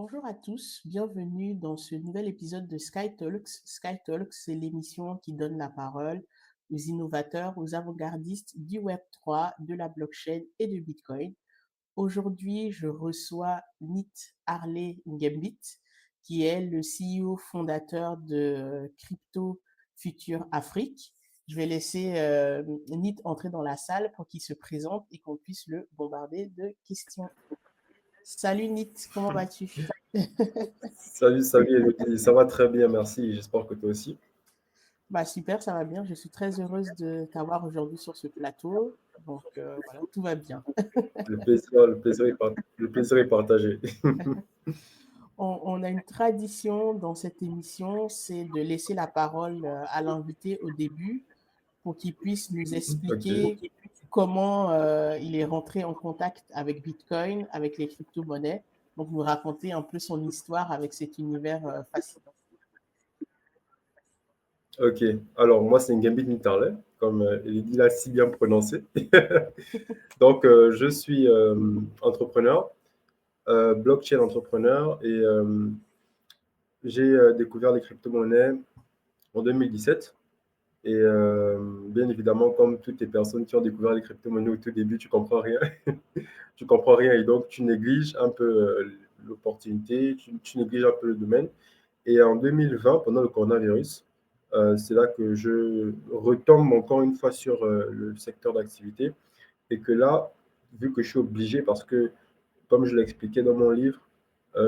Bonjour à tous, bienvenue dans ce nouvel épisode de Sky Talks. Sky Talks, c'est l'émission qui donne la parole aux innovateurs, aux avant-gardistes du Web3, de la blockchain et de Bitcoin. Aujourd'hui, je reçois Nit Harley Ngembit, qui est le CEO fondateur de Crypto Future Afrique. Je vais laisser Nit entrer dans la salle pour qu'il se présente et qu'on puisse le bombarder de questions. Salut Nit, comment vas-tu? Salut Elodie, ça va très bien, merci. J'espère que toi aussi. Bah super, ça va bien. Je suis très heureuse de t'avoir aujourd'hui sur ce plateau. Donc voilà, tout va bien. Le plaisir est partagé. On a une tradition dans cette émission, c'est de laisser la parole à l'invité au début pour qu'il puisse nous Ok, expliquer comment il est rentré en contact avec Bitcoin, avec les crypto-monnaies. Donc nous raconter un peu son histoire avec cet univers fascinant. ok. Alors, moi, c'est Ngambit Nitarlet, comme Elodie l'a si bien prononcé. Donc, je suis entrepreneur, blockchain entrepreneur, et j'ai découvert les crypto-monnaies en 2017. Et bien évidemment, comme toutes les personnes qui ont découvert les crypto-monnaies au tout début, tu comprends rien. Tu comprends rien et donc tu négliges un peu l'opportunité, tu négliges un peu le domaine. Et en 2020, pendant le coronavirus, c'est là que je retombe encore une fois sur le secteur d'activité et que là, vu que je suis obligé, parce que, comme je l'expliquais dans mon livre,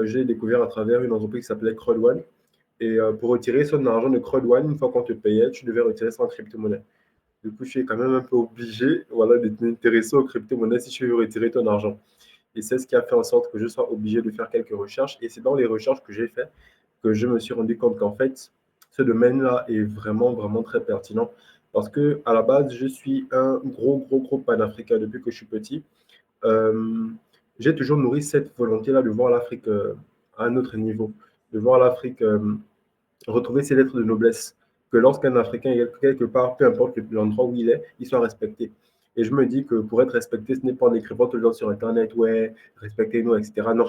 j'ai découvert à travers une entreprise qui s'appelait CrowdOne. Et pour retirer son argent de CrowdOne, une fois qu'on te payait, tu devais retirer ça en crypto-monnaie. Du coup, je suis quand même un peu obligé, voilà, de t'intéresser aux crypto-monnaies si tu veux retirer ton argent. Et c'est ce qui a fait en sorte que je sois obligé de faire quelques recherches. Et c'est dans les recherches que j'ai fait que je me suis rendu compte qu'en fait, ce domaine-là est vraiment, vraiment très pertinent. Parce que à la base, je suis un gros panafricain depuis que je suis petit. Euh, j'ai toujours nourri cette volonté-là de voir l'Afrique à un autre niveau, de voir l'Afrique retrouver ses lettres de noblesse, que lorsqu'un Africain est quelque part, peu importe l'endroit où il soit respecté. Et je me dis que pour être respecté, ce n'est pas en écrivant toujours sur Internet, ouais, respectez-nous, etc. Non,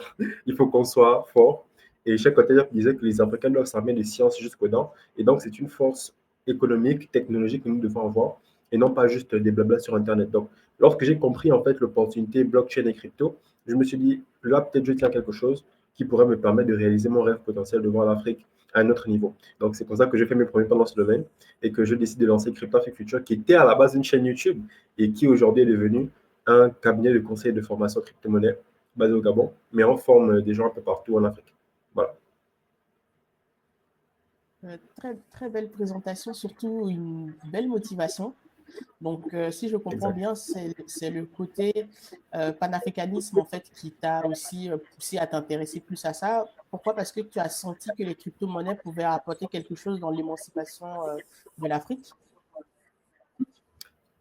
il faut qu'on soit fort. Et Cheikh Anta disait que les Africains doivent s'armer de science jusqu'aux dents. Et donc, c'est une force économique, technologique que nous devons avoir, et non pas juste des blabla sur Internet. Donc, lorsque j'ai compris en fait l'opportunité blockchain et crypto, je me suis dit, là, peut-être je tiens quelque chose qui pourrait me permettre de réaliser mon rêve potentiel de voir l'Afrique à un autre niveau. Donc, c'est pour ça que j'ai fait mes premiers pas dans ce domaine et que je décide de lancer Crypto Future, qui était à la base une chaîne YouTube et qui aujourd'hui est devenu un cabinet de conseil de formation crypto-monnaie basé au Gabon, mais on forme des gens un peu partout en Afrique. Voilà. Très, très belle présentation, surtout une belle motivation. Donc, si je comprends Exact. bien, c'est le côté panafricanisme en fait qui t'a aussi poussé à t'intéresser plus à ça. Pourquoi? Parce que tu as senti que les crypto-monnaies pouvaient apporter quelque chose dans l'émancipation de l'Afrique.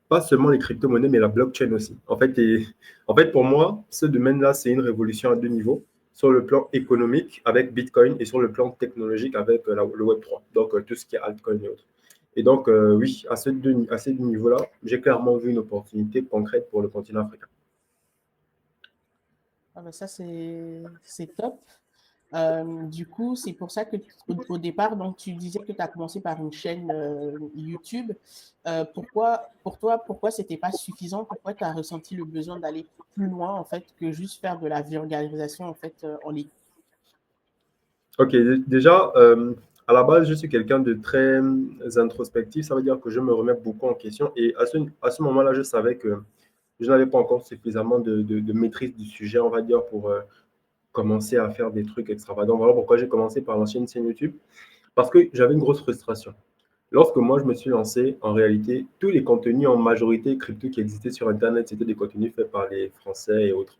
Pas seulement les crypto-monnaies, mais la blockchain aussi. En fait, pour moi, ce domaine-là, c'est une révolution à deux niveaux. Sur le plan économique avec Bitcoin et sur le plan technologique avec le Web3, donc tout ce qui est altcoin et autres. Et donc, oui, à ces deux niveaux-là, j'ai clairement vu une opportunité concrète pour le continent africain. Ah ben ça, c'est top. Du coup, c'est pour ça que au départ, donc, tu disais que tu as commencé par une chaîne YouTube. Pourquoi, pour toi, pourquoi c'était pas suffisant? Pourquoi tu as ressenti le besoin d'aller plus loin en fait que juste faire de la vulgarisation en fait en ligne? Ok, déjà, à la base, je suis quelqu'un de très introspectif. Ça veut dire que je me remets beaucoup en question. Et à ce moment-là, je savais que je n'avais pas encore suffisamment de maîtrise du sujet, on va dire, pour commencer à faire des trucs extravagants. Voilà pourquoi j'ai commencé par lancer une chaîne YouTube. Parce que j'avais une grosse frustration. Lorsque moi, je me suis lancé, en réalité, tous les contenus en majorité crypto qui existaient sur Internet, c'était des contenus faits par les Français et autres.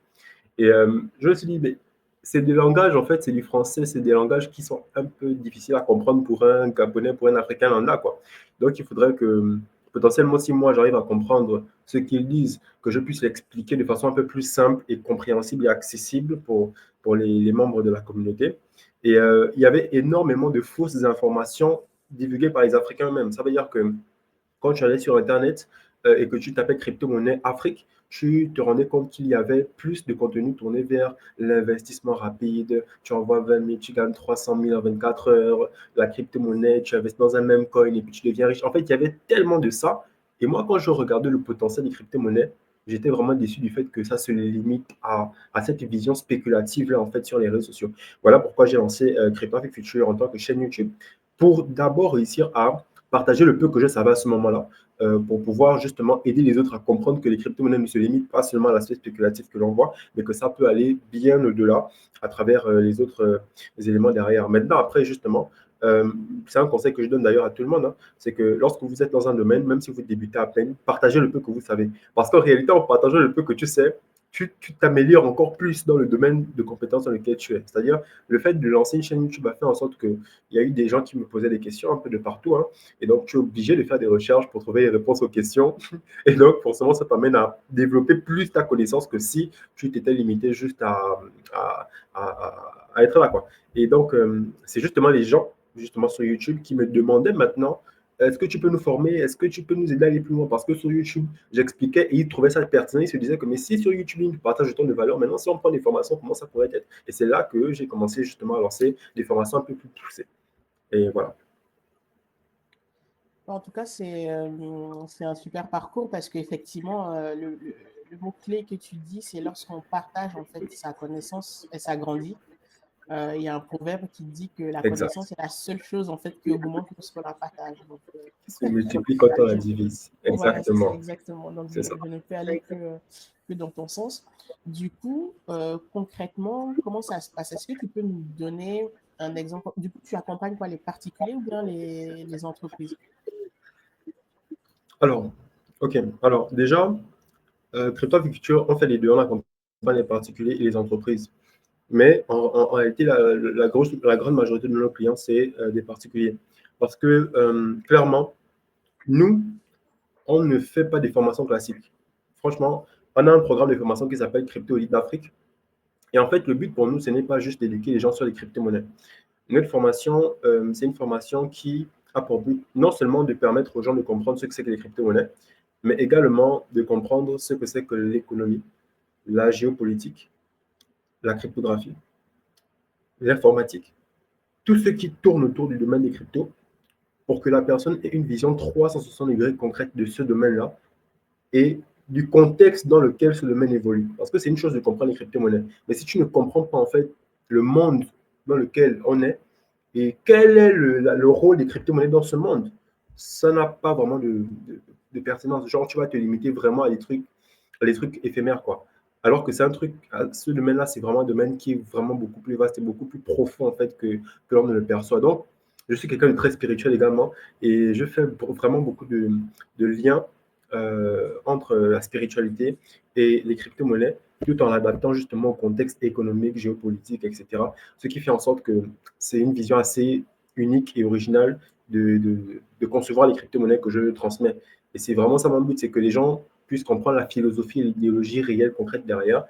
Et je me suis dit, mais c'est des langages, en fait, c'est du français, c'est des langages qui sont un peu difficiles à comprendre pour un Gabonais, pour un Africain lambda, quoi. Donc, il faudrait que, potentiellement, si moi, j'arrive à comprendre ce qu'ils disent, que je puisse l'expliquer de façon un peu plus simple et compréhensible et accessible pour les membres de la communauté. Et il y avait énormément de fausses informations divulguées par les Africains eux-mêmes. Ça veut dire que quand tu allais sur Internet et que tu tapais crypto-monnaie Afrique, tu te rendais compte qu'il y avait plus de contenu tourné vers l'investissement rapide. Tu envoies 20 000, tu gagnes 300 000 en 24 heures. La crypto-monnaie, tu investis dans un même coin et puis tu deviens riche. En fait, il y avait tellement de ça. Et moi, quand je regardais le potentiel des crypto-monnaies, j'étais vraiment déçu du fait que ça se limite à cette vision spéculative-là, en fait, sur les réseaux sociaux. Voilà pourquoi j'ai lancé Crypto avec Future en tant que chaîne YouTube, pour d'abord réussir à partager le peu que je savais à ce moment-là, pour pouvoir justement aider les autres à comprendre que les crypto-monnaies ne se limitent pas seulement à l'aspect spéculatif que l'on voit, mais que ça peut aller bien au-delà à travers les autres éléments derrière. Maintenant, après, justement, c'est un conseil que je donne d'ailleurs à tout le monde, hein, c'est que lorsque vous êtes dans un domaine, même si vous débutez à peine, partagez le peu que vous savez. Parce qu'en réalité, en partageant le peu que tu sais, tu t'améliores encore plus dans le domaine de compétences dans lequel tu es. C'est-à-dire, le fait de lancer une chaîne YouTube a fait en sorte qu'il y a eu des gens qui me posaient des questions un peu de partout, hein, et donc tu es obligé de faire des recherches pour trouver les réponses aux questions. Et donc, forcément, ça t'amène à développer plus ta connaissance que si tu t'étais limité juste à être là, quoi. Et donc, c'est justement les gens, justement sur YouTube, qui me demandaient maintenant, est-ce que tu peux nous former? Est-ce que tu peux nous aider à aller plus loin? Parce que sur YouTube, j'expliquais et ils trouvaient ça pertinent. Ils se disaient que, mais si sur YouTube, ils partagent autant de valeur, maintenant, si on prend des formations, comment ça pourrait être? Et c'est là que j'ai commencé justement à lancer des formations un peu plus poussées. Et voilà. En tout cas, c'est un super parcours parce qu'effectivement, le mot-clé que tu dis, c'est lorsqu'on partage en fait sa connaissance et ça grandit. Il y a un proverbe qui dit que la Exact. connaissance est la seule chose en fait qui augmente lorsqu'on la partage. Donc, Qui se multiplie quand on la je- divise. voilà, c'est ça Exactement. exactement. Donc, C'est ça. je ne peux aller que dans ton sens. Du coup, concrètement, comment ça se passe? Est-ce que tu peux nous donner un exemple? Du coup, tu accompagnes quoi, les particuliers ou bien les entreprises? Alors, ok. Alors, déjà, Crypto Future, on fait les deux. On accompagne les particuliers et les entreprises. Mais en réalité, la grande majorité de nos clients, c'est des particuliers. Parce que clairement, nous, on ne fait pas des formations classiques. Franchement, on a un programme de formation qui s'appelle Crypto Elite d'Afrique. Et en fait, le but pour nous, ce n'est pas juste d'éduquer les gens sur les crypto-monnaies. Notre formation, c'est une formation qui a pour but non seulement de permettre aux gens de comprendre ce que c'est que les crypto-monnaies, mais également de comprendre ce que c'est que l'économie, la géopolitique, la cryptographie, l'informatique, tout ce qui tourne autour du domaine des cryptos, pour que la personne ait une vision 360 degrés concrète de ce domaine-là et du contexte dans lequel ce domaine évolue. Parce que c'est une chose de comprendre les crypto-monnaies, mais si tu ne comprends pas en fait le monde dans lequel on est et quel est le rôle des crypto-monnaies dans ce monde, ça n'a pas vraiment de pertinence. Genre, tu vas te limiter vraiment à des trucs éphémères, quoi. Alors que c'est un truc, ce domaine-là, c'est vraiment un domaine qui est vraiment beaucoup plus vaste et beaucoup plus profond, en fait, que l'on ne le perçoit. Donc, je suis quelqu'un de très spirituel également et je fais vraiment beaucoup de liens entre la spiritualité et les crypto-monnaies, tout en l'adaptant justement au contexte économique, géopolitique, etc. Ce qui fait en sorte que c'est une vision assez unique et originale de concevoir les crypto-monnaies que je transmets. Et c'est vraiment ça mon but, c'est que les gens puissent comprendre la philosophie et l'idéologie réelle, concrète derrière,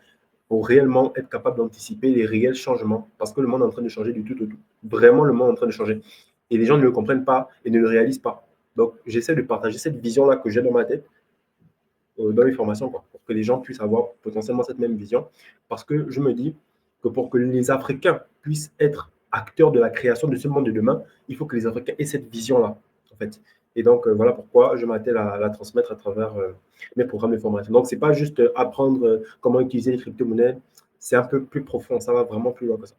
pour réellement être capable d'anticiper les réels changements, parce que le monde est en train de changer du tout au tout. Vraiment, le monde est en train de changer. Et les gens ne le comprennent pas et ne le réalisent pas. Donc, j'essaie de partager cette vision-là que j'ai dans ma tête dans les formations, quoi, pour que les gens puissent avoir potentiellement cette même vision. Parce que je me dis que pour que les Africains puissent être acteurs de la création de ce monde de demain, il faut que les Africains aient cette vision-là, en fait. Et donc, voilà pourquoi je m'attelle à la transmettre à travers mes programmes de formation. Donc, c'est pas juste apprendre comment utiliser les crypto-monnaies, c'est un peu plus profond, ça va vraiment plus loin que ça.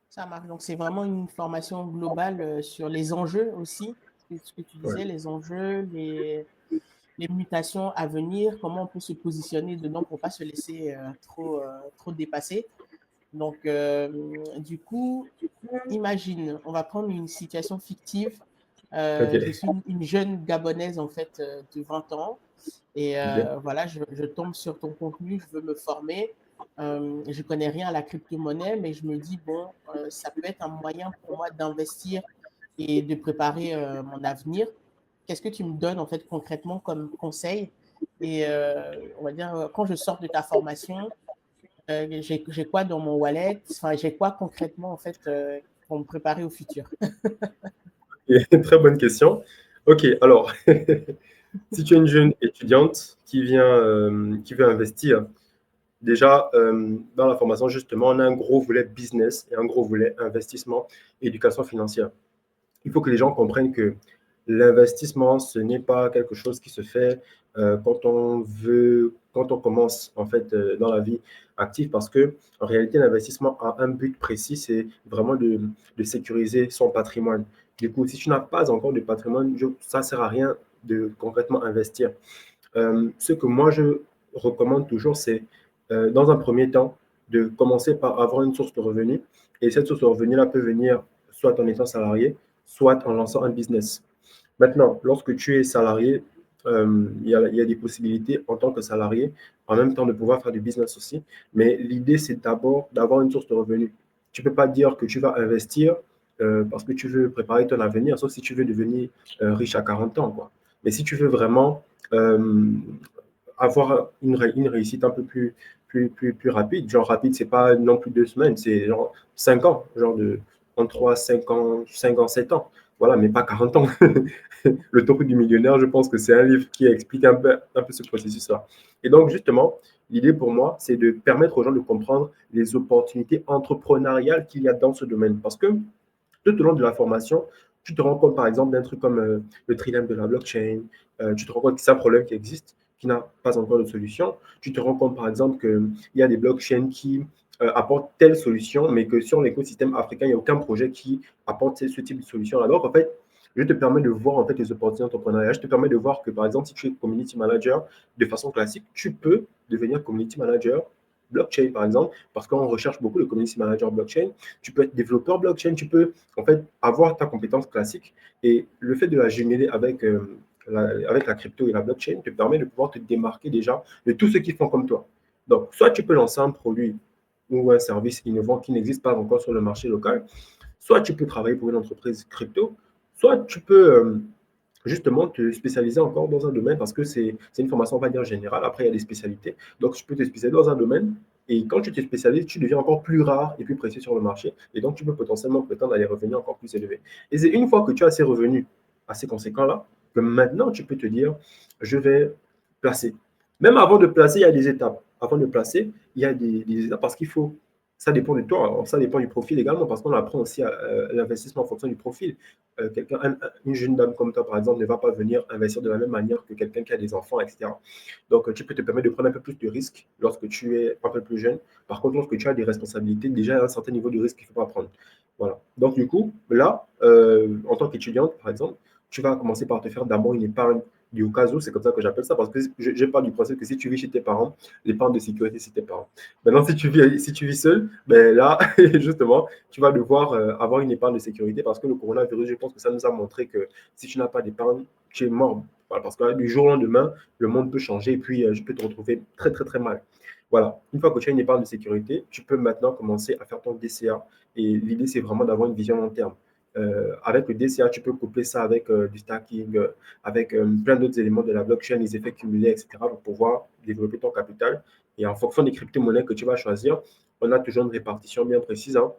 Ça marche. Donc, c'est vraiment une formation globale sur les enjeux aussi, ce que tu Ouais. disais, les enjeux, les mutations à venir, comment on peut se positionner dedans pour ne pas se laisser trop dépasser. Donc, du coup, imagine, on va prendre une situation fictive. Ok. Je suis une jeune Gabonaise en fait de 20 ans et Ok. voilà, je tombe sur ton contenu, je veux me former. Je connais rien à la crypto-monnaie, mais je me dis, bon, ça peut être un moyen pour moi d'investir et de préparer mon avenir. Qu'est-ce que tu me donnes en fait concrètement comme conseil? Et on va dire, quand je sors de ta formation, j'ai quoi dans mon wallet? Enfin, j'ai quoi concrètement en fait pour me préparer au futur? Très bonne question. Ok, alors, Si tu es une jeune étudiante qui veut investir, déjà, dans la formation, justement, on a un gros volet business et un gros volet investissement, éducation financière. Il faut que les gens comprennent que l'investissement, ce n'est pas quelque chose qui se fait quand on commence en fait dans la vie active, parce que en réalité, l'investissement a un but précis, c'est vraiment de sécuriser son patrimoine. Du coup, si tu n'as pas encore de patrimoine, ça ne sert à rien de concrètement investir. Ce que moi, je recommande toujours, c'est dans un premier temps de commencer par avoir une source de revenus. Et cette source de revenus-là peut venir soit en étant salarié, soit en lançant un business. Maintenant, lorsque tu es salarié, il y a des possibilités en tant que salarié, en même temps de pouvoir faire du business aussi. Mais l'idée, c'est d'abord d'avoir une source de revenus. Tu ne peux pas dire que tu vas investir parce que tu veux préparer ton avenir, sauf si tu veux devenir riche à 40 ans, quoi. Mais si tu veux vraiment euh, avoir une réussite un peu plus rapide. Genre rapide, c'est pas non plus 2 semaines, c'est genre 5 ans, genre en 3, 5 ans, 5 ans, 7 ans. Voilà, mais pas 40 ans. Le taureau du millionnaire, je pense que c'est un livre qui explique un peu ce processus-là. Et donc, justement, l'idée pour moi, c'est de permettre aux gens de comprendre les opportunités entrepreneuriales qu'il y a dans ce domaine. Parce que tout au long de la formation, tu te rends compte, par exemple, d'un truc comme le trilemme de la blockchain. Tu te rends compte que c'est un problème qui existe, qui n'a pas encore de solution. Tu te rends compte, par exemple, qu'il y a des blockchains qui apportent telle solution, mais que sur l'écosystème africain, il n'y a aucun projet qui apporte ce type de solution. Alors, en fait, je te permets de voir en fait les opportunités entrepreneuriales. Je te permets de voir que, par exemple, si tu es community manager de façon classique, tu peux devenir community manager blockchain, par exemple, parce qu'on recherche beaucoup de community manager blockchain. Tu peux être développeur blockchain, tu peux en fait avoir ta compétence classique et le fait de la jumeler avec la crypto et la blockchain te permet de pouvoir te démarquer déjà de tous ceux qui font comme toi. Donc, soit tu peux lancer un produit ou un service innovant qui n'existe pas encore sur le marché local, soit tu peux travailler pour une entreprise crypto, soit tu peux justement te spécialiser encore dans un domaine parce que c'est une formation, on va dire, générale. Après, il y a des spécialités. Donc, tu peux te spécialiser dans un domaine et quand tu te spécialises, tu deviens encore plus rare et plus précieux sur le marché. Et donc, tu peux potentiellement prétendre à des revenus encore plus élevés. Et c'est une fois que tu as ces revenus assez conséquents-là que maintenant, tu peux te dire, je vais placer. Même avant de placer, il y a des étapes. Avant de placer, il y a des étapes parce qu'il faut ça dépend de toi, alors, ça dépend du profil également, parce qu'on apprend aussi à l'investissement en fonction du profil. Une jeune dame comme toi, par exemple, ne va pas venir investir de la même manière que quelqu'un qui a des enfants, etc. Donc, tu peux te permettre de prendre un peu plus de risques lorsque tu es un peu plus jeune. Par contre, lorsque tu as des responsabilités, déjà, il y a un certain niveau de risque qu'il ne faut pas prendre. Voilà. Donc, du coup, là, en tant qu'étudiante, par exemple, tu vas commencer par te faire d'abord une épargne du cas où, c'est comme ça que j'appelle ça, parce que je parle du principe que si tu vis chez tes parents, l'épargne de sécurité, c'est tes parents. Maintenant, si tu vis seul, ben là, justement, tu vas devoir avoir une épargne de sécurité parce que le coronavirus, je pense que ça nous a montré que si tu n'as pas d'épargne, tu es mort. Voilà, parce que du jour au lendemain, le monde peut changer et puis je peux te retrouver très, très, très mal. Voilà, une fois que tu as une épargne de sécurité, tu peux maintenant commencer à faire ton DCA. Et l'idée, c'est vraiment d'avoir une vision long terme. Avec le DCA, tu peux coupler ça avec du stacking, avec plein d'autres éléments de la blockchain, les effets cumulés, etc., pour pouvoir développer ton capital. Et en fonction des crypto-monnaies que tu vas choisir, on a toujours une répartition bien précise, hein.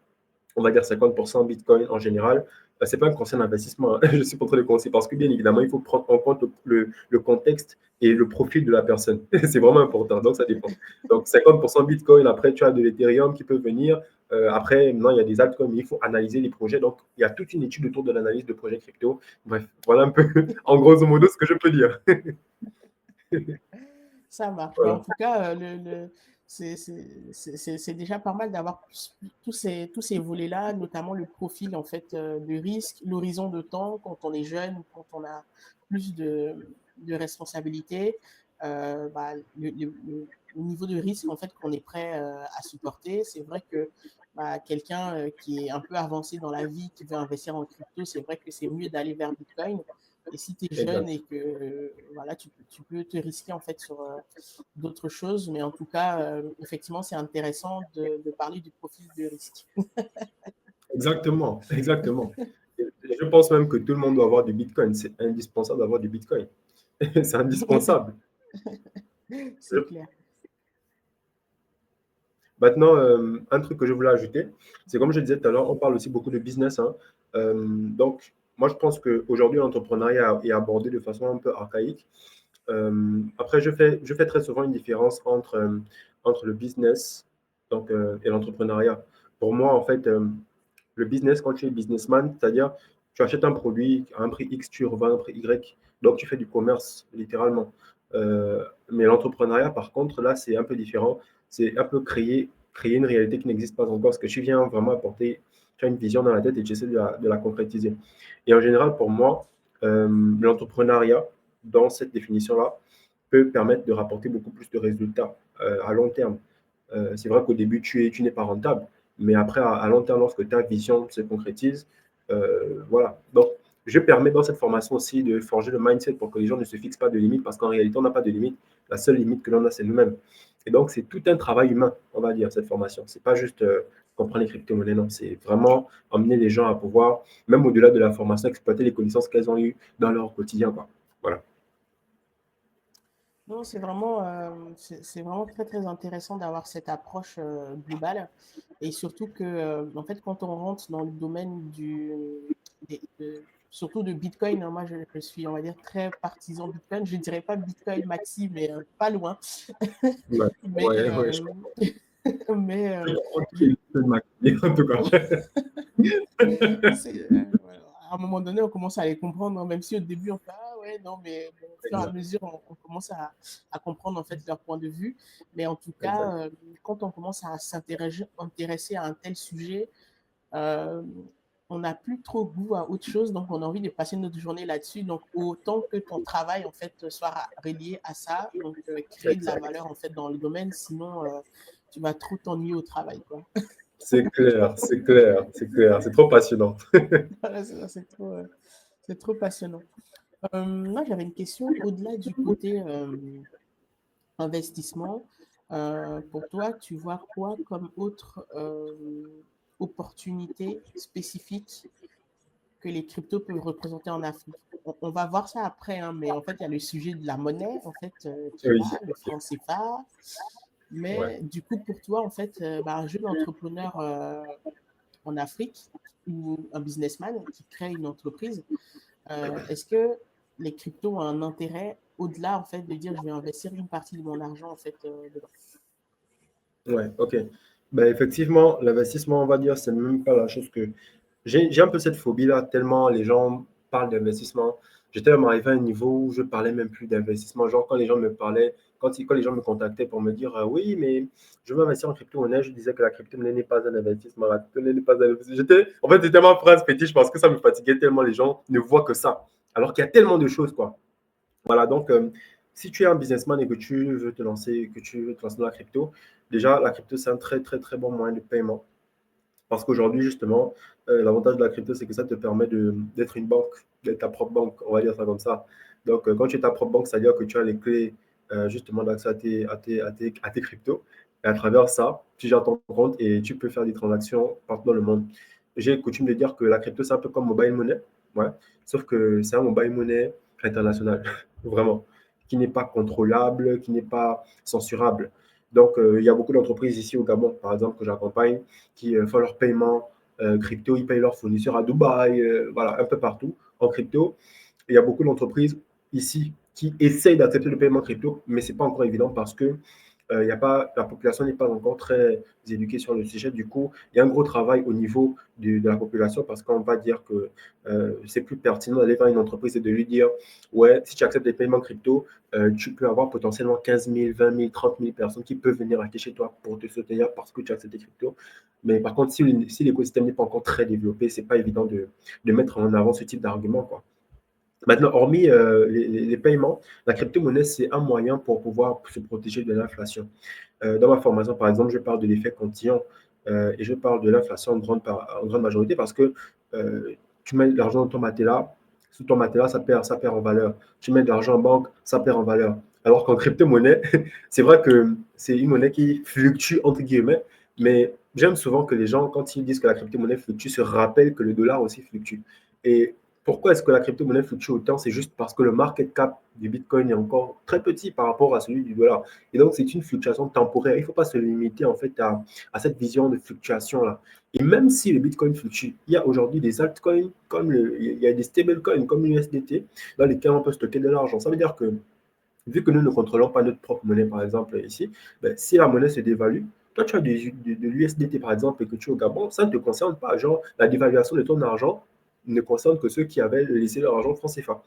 On va dire 50% Bitcoin en général. Ce n'est pas un conseil d'investissement, hein. Je suis pas trop de conseils parce que bien évidemment, il faut prendre en compte le contexte et le profil de la personne. C'est vraiment important, donc ça dépend. Donc 50% Bitcoin, après tu as de l'Ethereum qui peut venir. Après, maintenant, il y a des altcoins, mais il faut analyser les projets. Donc, il y a toute une étude autour de l'analyse de projets crypto. Bref, voilà un peu, en grosso modo, ce que je peux dire. Ça marche. Bah, en Voilà. tout cas, c'est déjà pas mal d'avoir tous ces volets-là, notamment le profil en fait de risque, l'horizon de temps quand on est jeune, quand on a plus de responsabilités, bah, le niveau de risque en fait qu'on est prêt à supporter. C'est vrai que bah, quelqu'un qui est un peu avancé dans la vie, qui veut investir en crypto, c'est vrai que c'est mieux d'aller vers Bitcoin. Et si tu es jeune Exact. et que voilà, tu peux te risquer en fait sur d'autres choses, mais en tout cas, effectivement, c'est intéressant de parler du profil de risque. Exactement, exactement. Je pense même que tout le monde doit avoir du Bitcoin. C'est indispensable d'avoir du Bitcoin. C'est indispensable. C'est clair. Maintenant, un truc que je voulais ajouter, c'est comme je disais tout à l'heure, on parle aussi beaucoup de business, hein. Donc, moi, je pense qu'aujourd'hui, l'entrepreneuriat est abordé de façon un peu archaïque. Après, je fais très souvent une différence entre le business et l'entrepreneuriat. Pour moi, en fait, le business, quand tu es businessman, c'est-à-dire tu achètes un produit à un prix X, tu revends à un prix Y. Donc, tu fais du commerce, littéralement. Mais l'entrepreneuriat, par contre, là, c'est un peu différent. C'est un peu créer une réalité qui n'existe pas encore, parce que tu viens vraiment apporter, tu as une vision dans la tête et tu essaies de la concrétiser. Et en général, pour moi, l'entrepreneuriat, dans cette définition-là, peut permettre de rapporter beaucoup plus de résultats à long terme. C'est vrai qu'au début, tu n'es pas rentable, mais après, à long terme, lorsque ta vision se concrétise, voilà. Donc, je permets dans cette formation aussi de forger le mindset pour que les gens ne se fixent pas de limites, parce qu'en réalité, on n'a pas de limite. La seule limite que l'on a, c'est nous-mêmes. Et donc, c'est tout un travail humain, on va dire, cette formation. C'est pas juste comprendre les crypto-monnaies, non. C'est vraiment emmener les gens à pouvoir, même au-delà de la formation, exploiter les connaissances qu'elles ont eues dans leur quotidien, quoi. Voilà. Non, c'est vraiment très, très intéressant d'avoir cette approche globale. Et surtout que, en fait, quand on rentre dans le domaine surtout de Bitcoin, hein, moi, je suis, on va dire, très partisan Bitcoin. Je ne dirais pas Bitcoin maxi, mais pas loin. Ouais, Mais, ouais, ouais, je euh, comprends. mais Je comprends je- c'est le max, en tout cas. voilà. À un moment donné, on commence à les comprendre, hein, même si au début, on fait ah ouais, non, mais bon, au fur et à Exact, mesure, on commence à comprendre en fait leur point de vue. Mais en tout cas, exact. quand on commence à intéresser à un tel sujet, euh, on n'a plus trop goût à autre chose, donc on a envie de passer notre journée là-dessus. Donc autant que ton travail en fait soit relié à ça, donc créer de la Exact. valeur en fait dans le domaine, sinon tu vas trop t'ennuyer au travail, quoi. C'est clair, c'est clair, c'est clair. C'est trop passionnant. Voilà, c'est trop passionnant. Moi, j'avais une question au-delà du côté investissement. Pour toi, tu vois quoi comme autre opportunité spécifique que les cryptos peuvent représenter en Afrique? On va voir ça après, hein, mais en fait, il y a le sujet de la monnaie, en fait, qui est Oui, là, le franc CFA. ouais. Mais du coup, pour toi, en fait, bah, un jeune entrepreneur en Afrique ou un businessman qui crée une entreprise, est-ce que les cryptos ont un intérêt au-delà en fait de dire je vais investir une partie de mon argent en fait dedans? Ouais, ok. Ben, effectivement, l'investissement, on va dire, c'est même pas la chose que. J'ai un peu cette phobie-là, tellement les gens parlent d'investissement. J'étais même arrivé à un niveau où je parlais même plus d'investissement. Genre, quand les gens me parlaient, quand les gens me contactaient pour me dire oui, mais je veux investir en crypto-monnaie, je disais que la crypto-monnaie n'est pas un investissement. La crypto-monnaie n'est pas un investissement. En fait, c'était ma phrase fétiche parce que ça me fatiguait tellement les gens ne voient que ça. Alors qu'il y a tellement de choses, quoi. Voilà, donc si tu es un businessman et que tu veux te lancer, dans la crypto, déjà, la crypto, c'est un très, très, très bon moyen de paiement. Parce qu'aujourd'hui, justement, l'avantage de la crypto, c'est que ça te permet d'être une banque, d'être ta propre banque, on va dire ça comme ça. Donc, quand tu es ta propre banque, c'est-à-dire que tu as les clés, justement, d'accès à tes cryptos. Et à travers ça, tu gères ton compte et tu peux faire des transactions partout dans le monde. J'ai coutume de dire que la crypto, c'est un peu comme mobile money. Ouais. Sauf que c'est un mobile money international, vraiment, qui n'est pas contrôlable, qui n'est pas censurable. Donc, il y a beaucoup d'entreprises ici au Gabon, par exemple, que j'accompagne, qui font leurs paiements crypto, ils payent leurs fournisseurs à Dubaï, voilà, un peu partout en crypto. Et il y a beaucoup d'entreprises ici qui essayent d'accepter le paiement crypto, mais ce n'est pas encore évident parce que y a pas, la population n'est pas encore très éduquée sur le sujet. Du coup, il y a un gros travail au niveau de la population parce qu'on va dire que c'est plus pertinent d'aller vers une entreprise et de lui dire ouais, si tu acceptes les paiements crypto, tu peux avoir potentiellement 15 000, 20 000, 30 000 personnes qui peuvent venir acheter chez toi pour te soutenir parce que tu acceptes les cryptos. Mais par contre, si l'écosystème n'est pas encore très développé, c'est pas évident de mettre en avant ce type d'argument, quoi. Maintenant, hormis les paiements, la crypto-monnaie, c'est un moyen pour pouvoir se protéger de l'inflation. Dans ma formation, par exemple, je parle de l'effet cantillon et je parle de l'inflation en grande majorité parce que tu mets de l'argent dans ton matelas, sous ton matelas, ça perd en valeur. Tu mets de l'argent en banque, ça perd en valeur. Alors qu'en crypto-monnaie, c'est vrai que c'est une monnaie qui fluctue, entre guillemets, mais j'aime souvent que les gens, quand ils disent que la crypto-monnaie fluctue, se rappellent que le dollar aussi fluctue. Et Pourquoi est-ce que la crypto-monnaie fluctue autant? C'est juste parce que le market cap du Bitcoin est encore très petit par rapport à celui du dollar. Et donc, c'est une fluctuation temporaire. Il ne faut pas se limiter en fait à cette vision de fluctuation-là. Et même si le Bitcoin fluctue, il y a aujourd'hui des altcoins, il y a des stablecoins comme l'USDT, dans lesquels on peut stocker de l'argent. Ça veut dire que, vu que nous ne contrôlons pas notre propre monnaie, par exemple, ici, ben, si la monnaie se dévalue, toi, tu as de l'USDT, par exemple, et que tu es au Gabon, ça ne te concerne pas. Genre, la dévaluation de ton argent ne concerne que ceux qui avaient laissé leur argent franc CFA.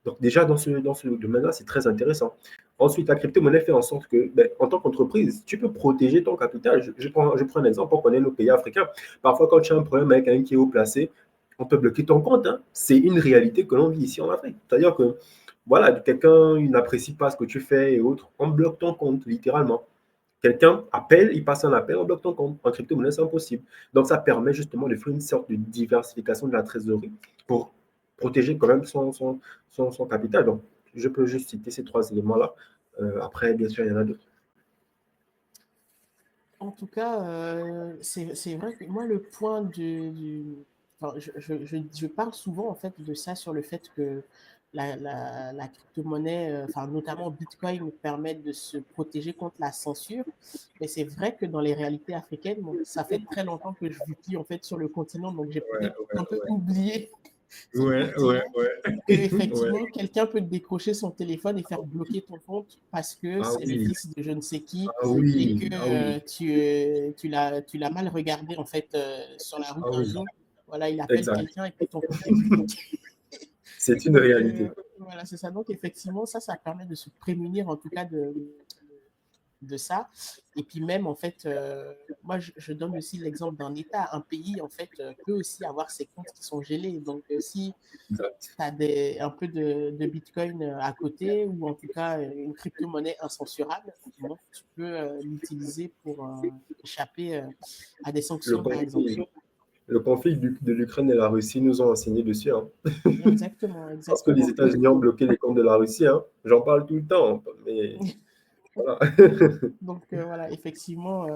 Donc, déjà, dans ce domaine-là, c'est très intéressant. Ensuite, la crypto-monnaie fait en sorte que, ben, en tant qu'entreprise, tu peux protéger ton capital. Je prends un exemple, on connaît nos pays africains. Parfois, quand tu as un problème avec un qui est haut placé, on peut bloquer ton compte, hein. C'est une réalité que l'on vit ici en Afrique. C'est-à-dire que voilà, quelqu'un n'apprécie pas ce que tu fais et autres, on bloque ton compte, littéralement. Quelqu'un appelle, il passe un appel, on bloque ton compte. En crypto-monnaie, c'est impossible. Donc, ça permet justement de faire une sorte de diversification de la trésorerie pour protéger quand même son capital. Donc, je peux juste citer ces trois éléments-là. Après, bien sûr, il y en a d'autres. En tout cas, c'est vrai que moi, le point enfin, je parle souvent en fait de ça sur le fait que la crypto-monnaie, enfin, notamment Bitcoin, permet de se protéger contre la censure. Mais c'est vrai que dans les réalités africaines, bon, ça fait très longtemps que je vis en fait sur le continent, donc j'ai Ouais, peut-être un peu ouais, oublié cette ouais, ouais, partie-là que ouais. Ouais. effectivement quelqu'un peut te décrocher son téléphone et faire bloquer ton compte parce que Ah c'est le oui, fils de je ne sais qui ah et que oui, ah oui, tu l'as mal regardé en fait sur la route ah un oui, jour. Voilà, il appelle exact. quelqu'un et puis ton compte est bloqué. C'est une Donc réalité. voilà, c'est ça. Donc effectivement, ça permet de se prémunir en tout cas de ça. Et puis même, en fait, moi, je donne aussi l'exemple d'un État. Un pays, en fait, peut aussi avoir ses comptes qui sont gelés. Donc, si Exact. tu as un peu de Bitcoin à côté, ou en tout cas une crypto-monnaie incensurable, bon, tu peux l'utiliser pour échapper à des Le sanctions, par exemple. conflit, le conflit de l'Ukraine et la Russie nous ont enseigné dessus, hein. Exactement, Parce que les exactement. États-Unis ont bloqué les comptes de la Russie, hein. J'en parle tout le temps, mais voilà. Donc voilà, effectivement,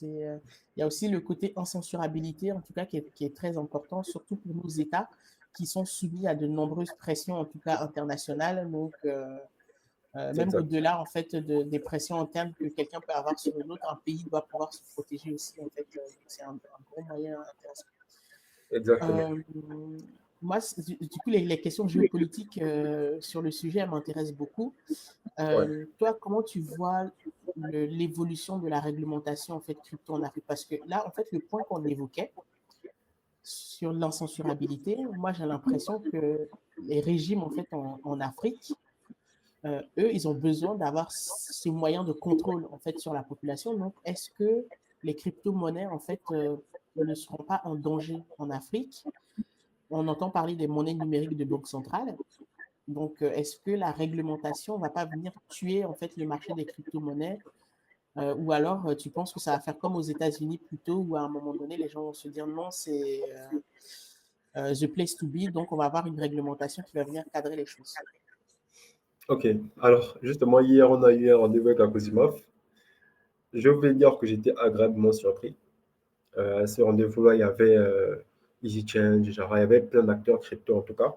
il y a aussi le côté incensurabilité, en tout cas, qui est très important, surtout pour nos États qui sont soumis à de nombreuses pressions, en tout cas internationales. Donc, même Exact, au-delà, en fait, des pressions internes que quelqu'un peut avoir sur une autre, un pays doit pouvoir se protéger aussi, en fait. Donc c'est un gros moyen intéressant. exactement. Euh, Moi, du coup, les questions géopolitiques sur le sujet, elles m'intéressent beaucoup. Ouais. Toi, comment tu vois l'évolution de la réglementation en fait crypto en Afrique? Parce que là, en fait, le point qu'on évoquait sur l'incensurabilité, moi, j'ai l'impression que les régimes en fait en Afrique, eux, ils ont besoin d'avoir ces moyens de contrôle en fait sur la population. Donc, est-ce que les crypto-monnaies en fait ne seront pas en danger en Afrique? On entend parler des monnaies numériques de banque centrale. Donc, est-ce que la réglementation ne va pas venir tuer en fait le marché des crypto-monnaies ou alors tu penses que ça va faire comme aux États-Unis plutôt où à un moment donné les gens vont se dire non, c'est the place to be, donc on va avoir une réglementation qui va venir cadrer les choses. Ok. Alors, justement, hier, on a eu un rendez-vous avec la Cosimov. Je vais dire que j'étais agréablement surpris. À ce rendez-vous-là, il y avait EasyChange, genre, il y avait plein d'acteurs crypto en tout cas.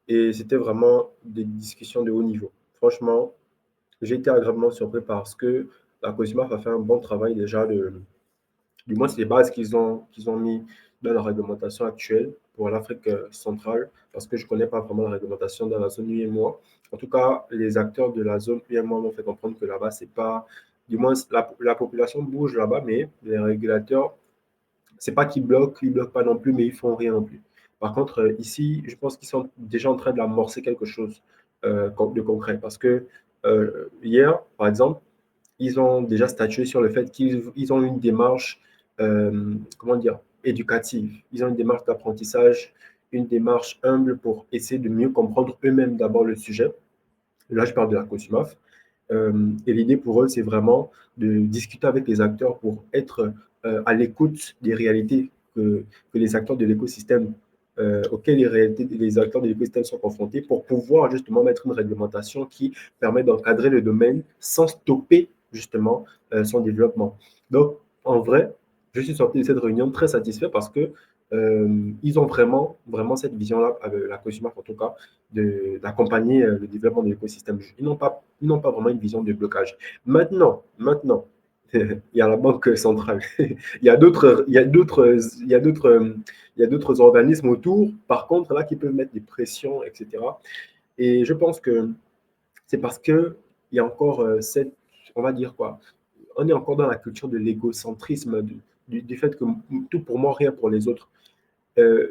Et c'était vraiment des discussions de haut niveau. Franchement, j'ai été agréablement surpris parce que la Cosimaf a fait un bon travail déjà du moins, c'est les bases qu'ils ont mis dans la réglementation actuelle pour l'Afrique centrale, parce que je ne connais pas vraiment la réglementation dans la zone UEMOA. En tout cas, les acteurs de la zone UEMOA m'ont fait comprendre que là-bas, c'est pas. Du moins, la population bouge là-bas, mais les régulateurs, c'est pas qu'ils bloquent pas non plus, mais ils font rien non plus. Par contre, ici, je pense qu'ils sont déjà en train d'amorcer quelque chose de concret, parce que hier, par exemple, ils ont déjà statué sur le fait qu'ils ont une démarche, comment dire, éducative. Ils ont une démarche d'apprentissage, une démarche humble pour essayer de mieux comprendre eux-mêmes d'abord le sujet. Là, je parle de la COSUMAF. Et l'idée pour eux, c'est vraiment de discuter avec les acteurs pour être à l'écoute des réalités que les acteurs de l'écosystème, auxquelles les acteurs de l'écosystème sont confrontés, pour pouvoir justement mettre une réglementation qui permet d'encadrer le domaine sans stopper justement son développement. Donc, en vrai, je suis sorti de cette réunion très satisfait parce que Ils ont vraiment, vraiment cette vision-là, avec la Cosumaf en tout cas, d'accompagner le développement de l'écosystème. Ils n'ont pas vraiment une vision de blocage. Maintenant, il y a la Banque centrale. Il y a d'autres organismes autour, par contre, là, qui peuvent mettre des pressions, etc. Et je pense que c'est parce qu'il y a encore on va dire quoi, on est encore dans la culture de l'égocentrisme, du fait que tout pour moi, rien pour les autres.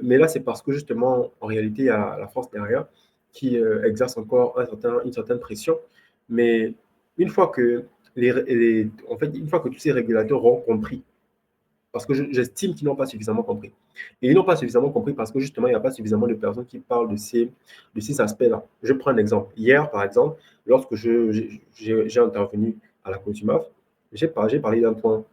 Mais là, c'est parce que justement, en réalité, il y a la France derrière qui exerce encore une certaine pression. Mais une fois que en fait, une fois que tous ces régulateurs auront compris, parce que j'estime qu'ils n'ont pas suffisamment compris. Et ils n'ont pas suffisamment compris parce que justement, il n'y a pas suffisamment de personnes qui parlent de ces aspects-là. Je prends un exemple. Hier, par exemple, lorsque j'ai intervenu à la COSUMAF, j'ai parlé d'un point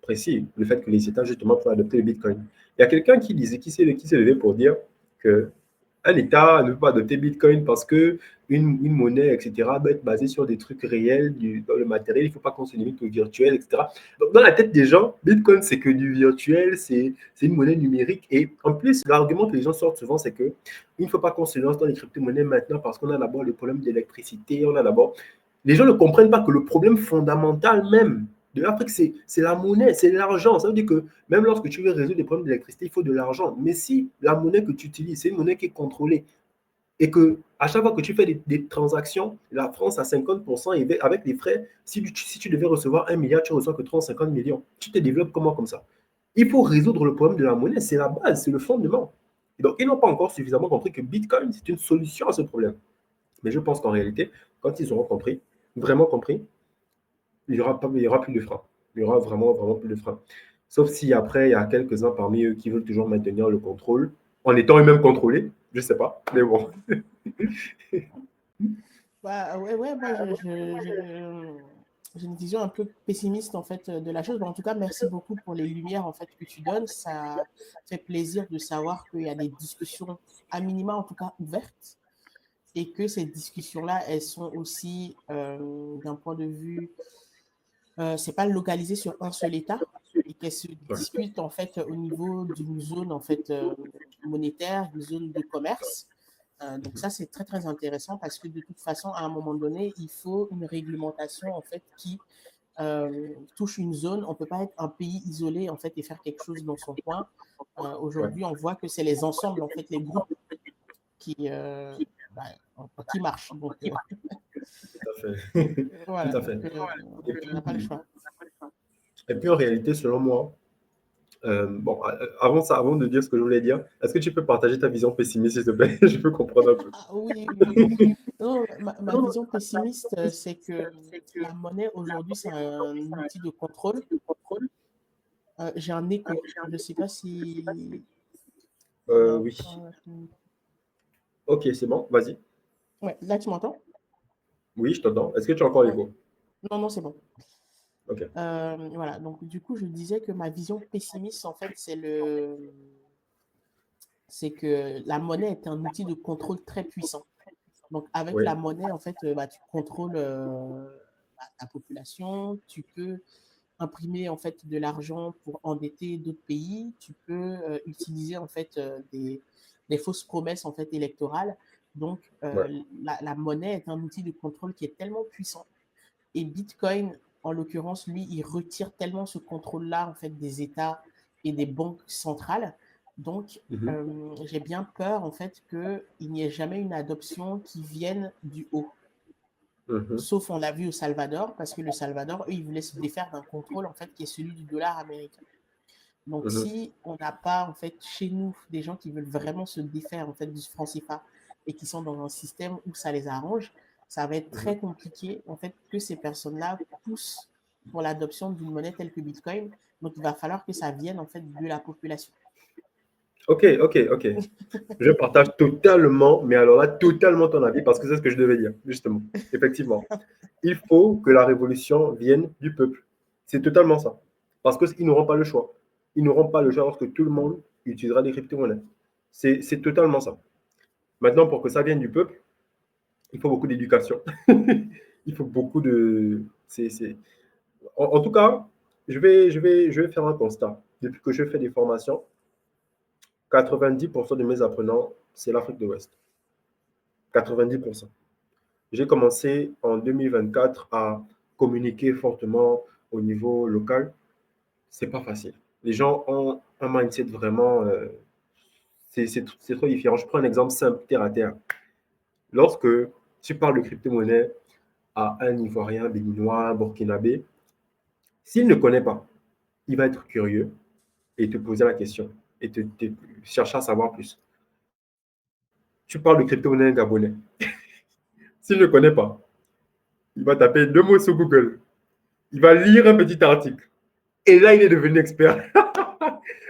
précis, le fait que les États, justement, pourraient adopter le Bitcoin. Il y a quelqu'un qui s'est levé pour dire que un État ne peut pas adopter Bitcoin parce que une monnaie, etc., doit être basée sur des trucs réels, dans le matériel. Il ne faut pas qu'on se limite au virtuel, etc. Donc, dans la tête des gens, Bitcoin, c'est que du virtuel, c'est une monnaie numérique. Et en plus, l'argument que les gens sortent souvent, c'est qu'il ne faut pas qu'on se lance dans les crypto-monnaies maintenant parce qu'on a d'abord le problème d'électricité, on a d'abord les gens ne comprennent pas que le problème fondamental même de l'Afrique, c'est la monnaie, c'est l'argent. Ça veut dire que même lorsque tu veux résoudre des problèmes d'électricité, il faut de l'argent. Mais si la monnaie que tu utilises, c'est une monnaie qui est contrôlée et que à chaque fois que tu fais des transactions, la France a 50% et avec les frais, si tu devais recevoir 1 milliard, tu ne reçois que 30-50 millions. Tu te développes comment comme ça? Il faut résoudre le problème de la monnaie, c'est la base, c'est le fondement. Et donc, ils n'ont pas encore suffisamment compris que Bitcoin, c'est une solution à ce problème. Mais je pense qu'en réalité, quand ils auront compris, vraiment compris, il y aura plus de frein. Il y aura vraiment, vraiment plus de frein. Sauf si après, il y a quelques-uns parmi eux qui veulent toujours maintenir le contrôle, en étant eux-mêmes contrôlés. Je ne sais pas, mais bon. Bah, ouais, ouais, moi, j'ai une vision un peu pessimiste, en fait, de la chose. Bon, en tout cas, merci beaucoup pour les lumières, en fait, que tu donnes. Ça fait plaisir de savoir qu'il y a des discussions, à minima, en tout cas, ouvertes, et que ces discussions-là, elles sont aussi, d'un point de vue, c'est pas localisé sur un seul État, et qu'elles se Ouais. discutent, en fait, au niveau d'une zone, en fait, monétaire, d'une zone de commerce. Donc ça, c'est très, très intéressant parce que de toute façon, à un moment donné, il faut une réglementation en fait qui touche une zone. On ne peut pas être un pays isolé en fait et faire quelque chose dans son coin. Ouais. Aujourd'hui, on voit que c'est les ensembles, en fait, les groupes qui, bah, qui marchent. Donc Tout à fait. voilà, Tout à donc fait. Et on n'a pas le puis, choix. et puis en réalité, selon moi, bon, avant ça, avant de dire ce que je voulais dire, est-ce que tu peux partager ta vision pessimiste, s'il te plaît? Je peux comprendre un peu. Ah oui, oui, oui. Non, ma vision pessimiste, c'est que la monnaie aujourd'hui, c'est un outil de contrôle. J'ai un écho. Je ne sais pas si il y a un Oui. point. Ok, c'est bon, vas-y. Ouais, là, tu m'entends? Oui, je t'entends. Est-ce que tu as encore Ouais. l'écho? Non, non, c'est bon. Ok. Voilà, donc du coup, je disais que ma vision pessimiste, en fait, c'est que la monnaie est un outil de contrôle très puissant. Donc, avec Oui. la monnaie, en fait, bah, tu contrôles ta population, tu peux imprimer en fait de l'argent pour endetter d'autres pays, tu peux utiliser en fait des fausses promesses en fait électorales. Donc, Ouais. la monnaie est un outil de contrôle qui est tellement puissant. Et Bitcoin, en l'occurrence, lui, il retire tellement ce contrôle-là en fait des États et des banques centrales. Donc, Mhm. j'ai bien peur en fait qu'il n'y ait jamais une adoption qui vienne du haut. Mhm. Sauf, on l'a vu au Salvador, parce que le Salvador, eux, ils voulaient se défaire d'un contrôle en fait qui est celui du dollar américain. Donc, Mhm. si on n'a pas en fait chez nous des gens qui veulent vraiment se défaire en fait du franc CFA et qui sont dans un système où ça les arrange, ça va être Mhm. très compliqué en fait que ces personnes-là poussent pour l'adoption d'une monnaie telle que Bitcoin. Donc, il va falloir que ça vienne en fait de la population. Ok, ok, ok. Je partage totalement, mais alors là, totalement ton avis parce que c'est ce que je devais dire, justement. Effectivement. Il faut que la révolution vienne du peuple. C'est totalement ça. Parce qu'ils n'auront pas le choix. Ils n'auront pas le choix lorsque tout le monde utilisera des crypto-monnaies. C'est totalement ça. Maintenant, pour que ça vienne du peuple, il faut beaucoup d'éducation. Il faut beaucoup de. En tout cas, je vais faire un constat. Depuis que je fais des formations, 90% de mes apprenants, c'est l'Afrique de l'Ouest. 90%. J'ai commencé en 2024 à communiquer fortement au niveau local. C'est pas facile. Les gens ont un mindset vraiment, c'est trop différent. Je prends un exemple simple, terre à terre. Lorsque tu parles de crypto-monnaie à un Ivoirien, Béninois, Burkinabé, s'il ne connaît pas, il va être curieux et te poser la question et te chercher à savoir plus. Tu parles de crypto-monnaie gabonais. S'il ne connaît pas, il va taper 2 mots sur Google. Il va lire un petit article. Et là, il est devenu expert.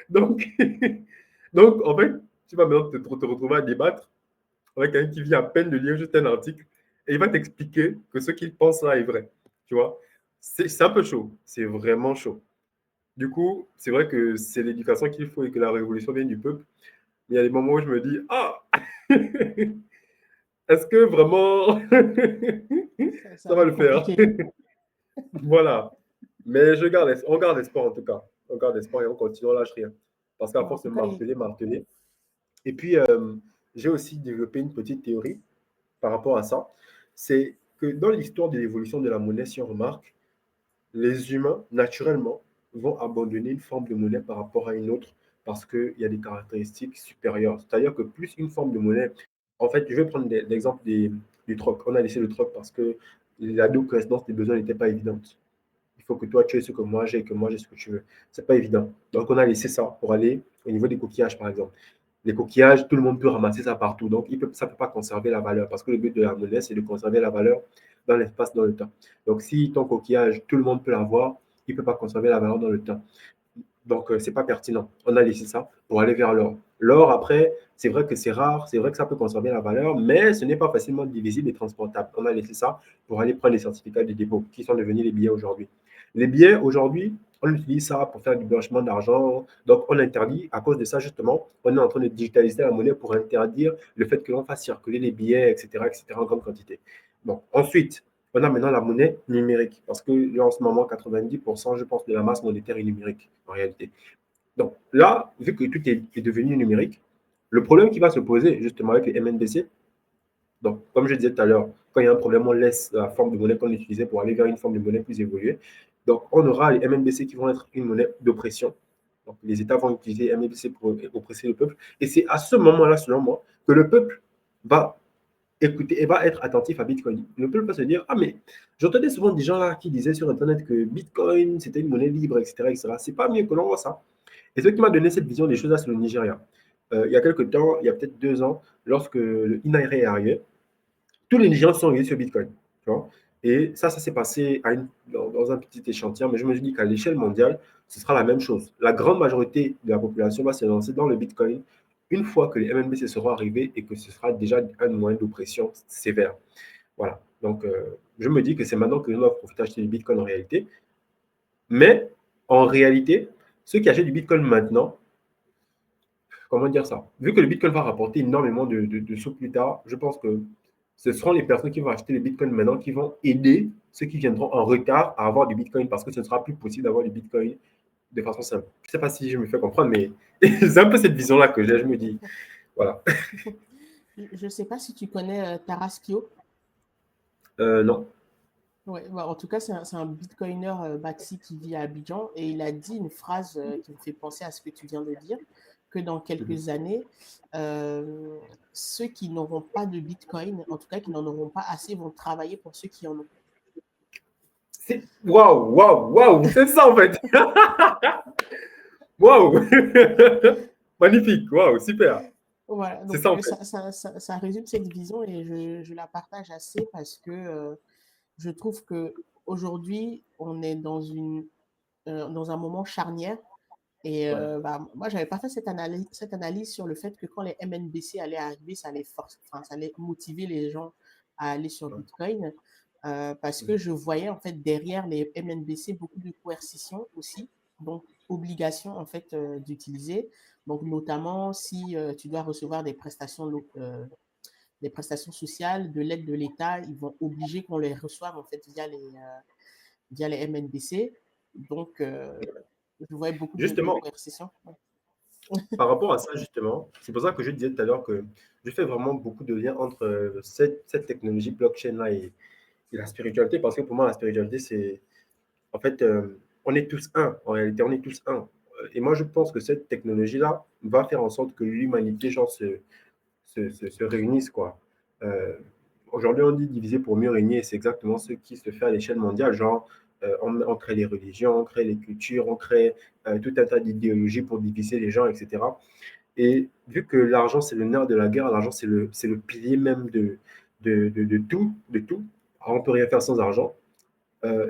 donc, donc, en fait, tu vas maintenant te retrouver à débattre avec quelqu'un qui vient à peine de lire juste un article et il va t'expliquer que ce qu'il pense là est vrai. Tu vois, c'est un peu chaud. C'est vraiment chaud. Du coup, c'est vrai que c'est l'éducation qu'il faut et que la révolution vient du peuple. Mais il y a des moments où je me dis, ah, est-ce que vraiment Ça ça va va être le faire? compliqué. Voilà. Mais on garde espoir en tout cas. On garde espoir et on continue, on lâche rien. Parce qu'à Bon, en force de tout cas, marteler. Et puis, j'ai aussi développé une petite théorie par rapport à ça. C'est que dans l'histoire de l'évolution de la monnaie, si on remarque, les humains, naturellement, vont abandonner une forme de monnaie par rapport à une autre parce qu'il y a des caractéristiques supérieures. C'est-à-dire que plus une forme de monnaie, en fait, je vais prendre l'exemple du troc. On a laissé le troc parce que la double coïncidence des besoins n'était pas évidente. Il faut que toi, tu aies ce que moi j'ai et que moi j'ai ce que tu veux. C'est pas évident. Donc, on a laissé ça pour aller au niveau des coquillages, par exemple. Les coquillages, tout le monde peut ramasser ça partout. Donc, ça ne peut pas conserver la valeur parce que le but de la monnaie, c'est de conserver la valeur dans l'espace, dans le temps. Donc, si ton coquillage, tout le monde peut l'avoir, il ne peut pas conserver la valeur dans le temps. Donc, ce n'est pas pertinent. On a laissé ça pour aller vers l'or. L'or, après, c'est vrai que c'est rare, c'est vrai que ça peut conserver la valeur, mais ce n'est pas facilement divisible et transportable. On a laissé ça pour aller prendre les certificats de dépôt qui sont devenus les billets aujourd'hui. Les billets, aujourd'hui, on utilise ça pour faire du blanchiment d'argent. Donc, on interdit, à cause de ça, justement, on est en train de digitaliser la monnaie pour interdire le fait que l'on fasse circuler les billets, etc., en grande quantité. Bon, ensuite, on a maintenant la monnaie numérique, parce que là, en ce moment, 90%, je pense, de la masse monétaire est numérique, en réalité. Donc là, vu que tout est devenu numérique, le problème qui va se poser justement avec les MNBC, donc comme je disais tout à l'heure, quand il y a un problème, on laisse la forme de monnaie qu'on utilisait pour aller vers une forme de monnaie plus évoluée. Donc on aura les MNBC qui vont être une monnaie d'oppression. Donc les États vont utiliser les MNBC pour oppresser le peuple. Et c'est à ce moment-là, selon moi, que le peuple va écouter et va être attentif à Bitcoin. Le peuple va se dire, ah mais j'entendais souvent des gens là qui disaient sur Internet que Bitcoin, c'était une monnaie libre, etc., etc. C'est pas mieux que l'on voit ça. Et ce qui m'a donné cette vision des choses, c'est le Nigeria. Il y a quelques temps, il y a peut-être 2 ans, lorsque le INAIRE est arrivé, tous les Nigériens sont arrivés sur Bitcoin. Tu vois. Et ça s'est passé dans un petit échantillon, mais je me suis dit qu'à l'échelle mondiale, ce sera la même chose. La grande majorité de la population va se lancer dans le Bitcoin une fois que les MNBC seront arrivés et que ce sera déjà un moyen d'oppression sévère. Voilà. Donc, je me dis que c'est maintenant que nous devons profiter d'acheter du Bitcoin en réalité. Mais en réalité, ceux qui achètent du Bitcoin maintenant, comment dire ça? Vu que le Bitcoin va rapporter énormément de sous plus tard, je pense que ce seront les personnes qui vont acheter le Bitcoin maintenant qui vont aider ceux qui viendront en retard à avoir du Bitcoin parce que ce ne sera plus possible d'avoir du Bitcoin de façon simple. Je ne sais pas si je me fais comprendre, mais c'est un peu cette vision-là que j'ai. Je me dis, voilà. Je ne sais pas si tu connais Taraskio. Non. Ouais, bah, en tout cas, c'est un bitcoiner Baxi qui vit à Abidjan et il a dit une phrase qui me fait penser à ce que tu viens de dire, que dans Mhm. quelques années, euh, ceux qui n'auront pas de bitcoin, en tout cas qui n'en auront pas assez, vont travailler pour ceux qui en ont. Waouh, waouh, waouh, c'est ça en fait. Waouh. Magnifique, waouh, super. Voilà, C'est donc ça en fait. ça résume cette vision et je la partage assez parce que je trouve que aujourd'hui on est dans un moment charnière. Et Ouais. bah, moi, j'avais pas fait cette analyse sur le fait que quand les MNBC allaient arriver, ça allait enfin, ça allait motiver les gens à aller sur Ouais. Bitcoin, parce que je voyais en fait derrière les MNBC beaucoup de coercition aussi, donc obligation en fait d'utiliser. Donc notamment si tu dois recevoir des prestations sociales, de l'aide de l'État, ils vont obliger qu'on les reçoive en fait via les MNBC. Donc je voyais beaucoup de Justement, coercition. Ouais. Par rapport à ça, justement, c'est pour ça que je disais tout à l'heure que je fais vraiment beaucoup de liens entre cette technologie blockchain-là et la spiritualité, parce que pour moi, la spiritualité, c'est en fait, on est tous un. En réalité, on est tous un. Et moi, je pense que cette technologie-là va faire en sorte que l'humanité, genre, se réunissent, quoi. Euh, Aujourd'hui, on dit diviser pour mieux régner, et c'est exactement ce qui se fait à l'échelle mondiale. Genre, on crée les religions, on crée les cultures, on crée tout un tas d'idéologies pour diviser les gens, etc. Et vu que l'argent, c'est le nerf de la guerre, l'argent, c'est le pilier même de tout, de tout. Alors, on ne peut rien faire sans argent.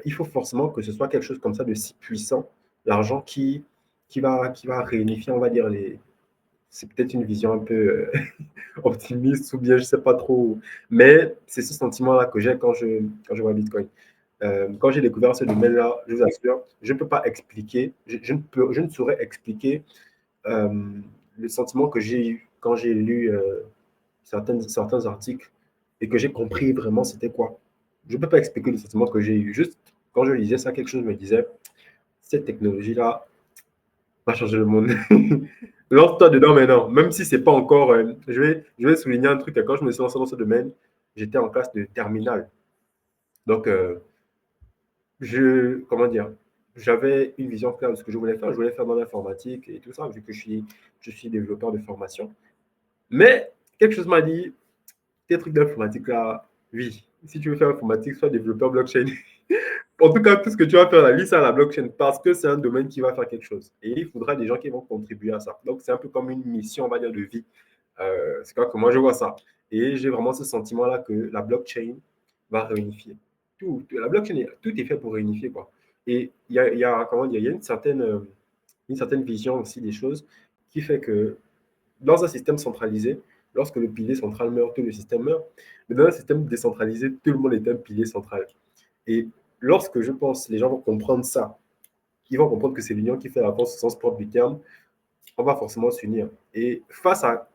Il faut forcément que ce soit quelque chose comme ça de si puissant, l'argent qui va réunifier, on va dire, les... C'est peut-être une vision un peu optimiste ou bien je ne sais pas trop. Mais c'est ce sentiment-là que j'ai quand je vois Bitcoin. Quand j'ai découvert ce domaine-là, je vous assure, je ne peux pas expliquer, je ne saurais expliquer euh, le sentiment que j'ai eu quand j'ai lu certains articles et que j'ai compris vraiment c'était quoi. Je ne peux pas expliquer le sentiment que j'ai eu. Juste quand je lisais ça, quelque chose me disait, cette technologie-là va changer le monde. Lance-toi dedans maintenant, même si c'est pas encore. Je vais souligner un truc. Quand je me suis lancé dans ce domaine, j'étais en classe de terminale. Donc, comment dire, j'avais une vision claire de ce que je voulais faire. Je voulais faire dans l'informatique et tout ça, vu que je suis développeur de formation. Mais quelque chose m'a dit, tes trucs d'informatique là, oui, si tu veux faire informatique, sois développeur blockchain. En tout cas, tout ce que tu vas faire, la liste à la blockchain, parce que c'est un domaine qui va faire quelque chose. Et il faudra des gens qui vont contribuer à ça. Donc, c'est un peu comme une mission, on va dire, de vie. C'est comme que moi, je vois ça. Et j'ai vraiment ce sentiment-là que la blockchain va réunifier. La blockchain, tout est fait pour réunifier, quoi. Et comment dire, il y a une certaine vision aussi des choses qui fait que dans un système centralisé, lorsque le pilier central meurt, tout le système meurt. Mais dans un système décentralisé, tout le monde est un pilier central. Et lorsque je pense les gens vont comprendre ça, ils vont comprendre que c'est l'union qui fait la force au sens propre du terme, on va forcément s'unir. Et face à,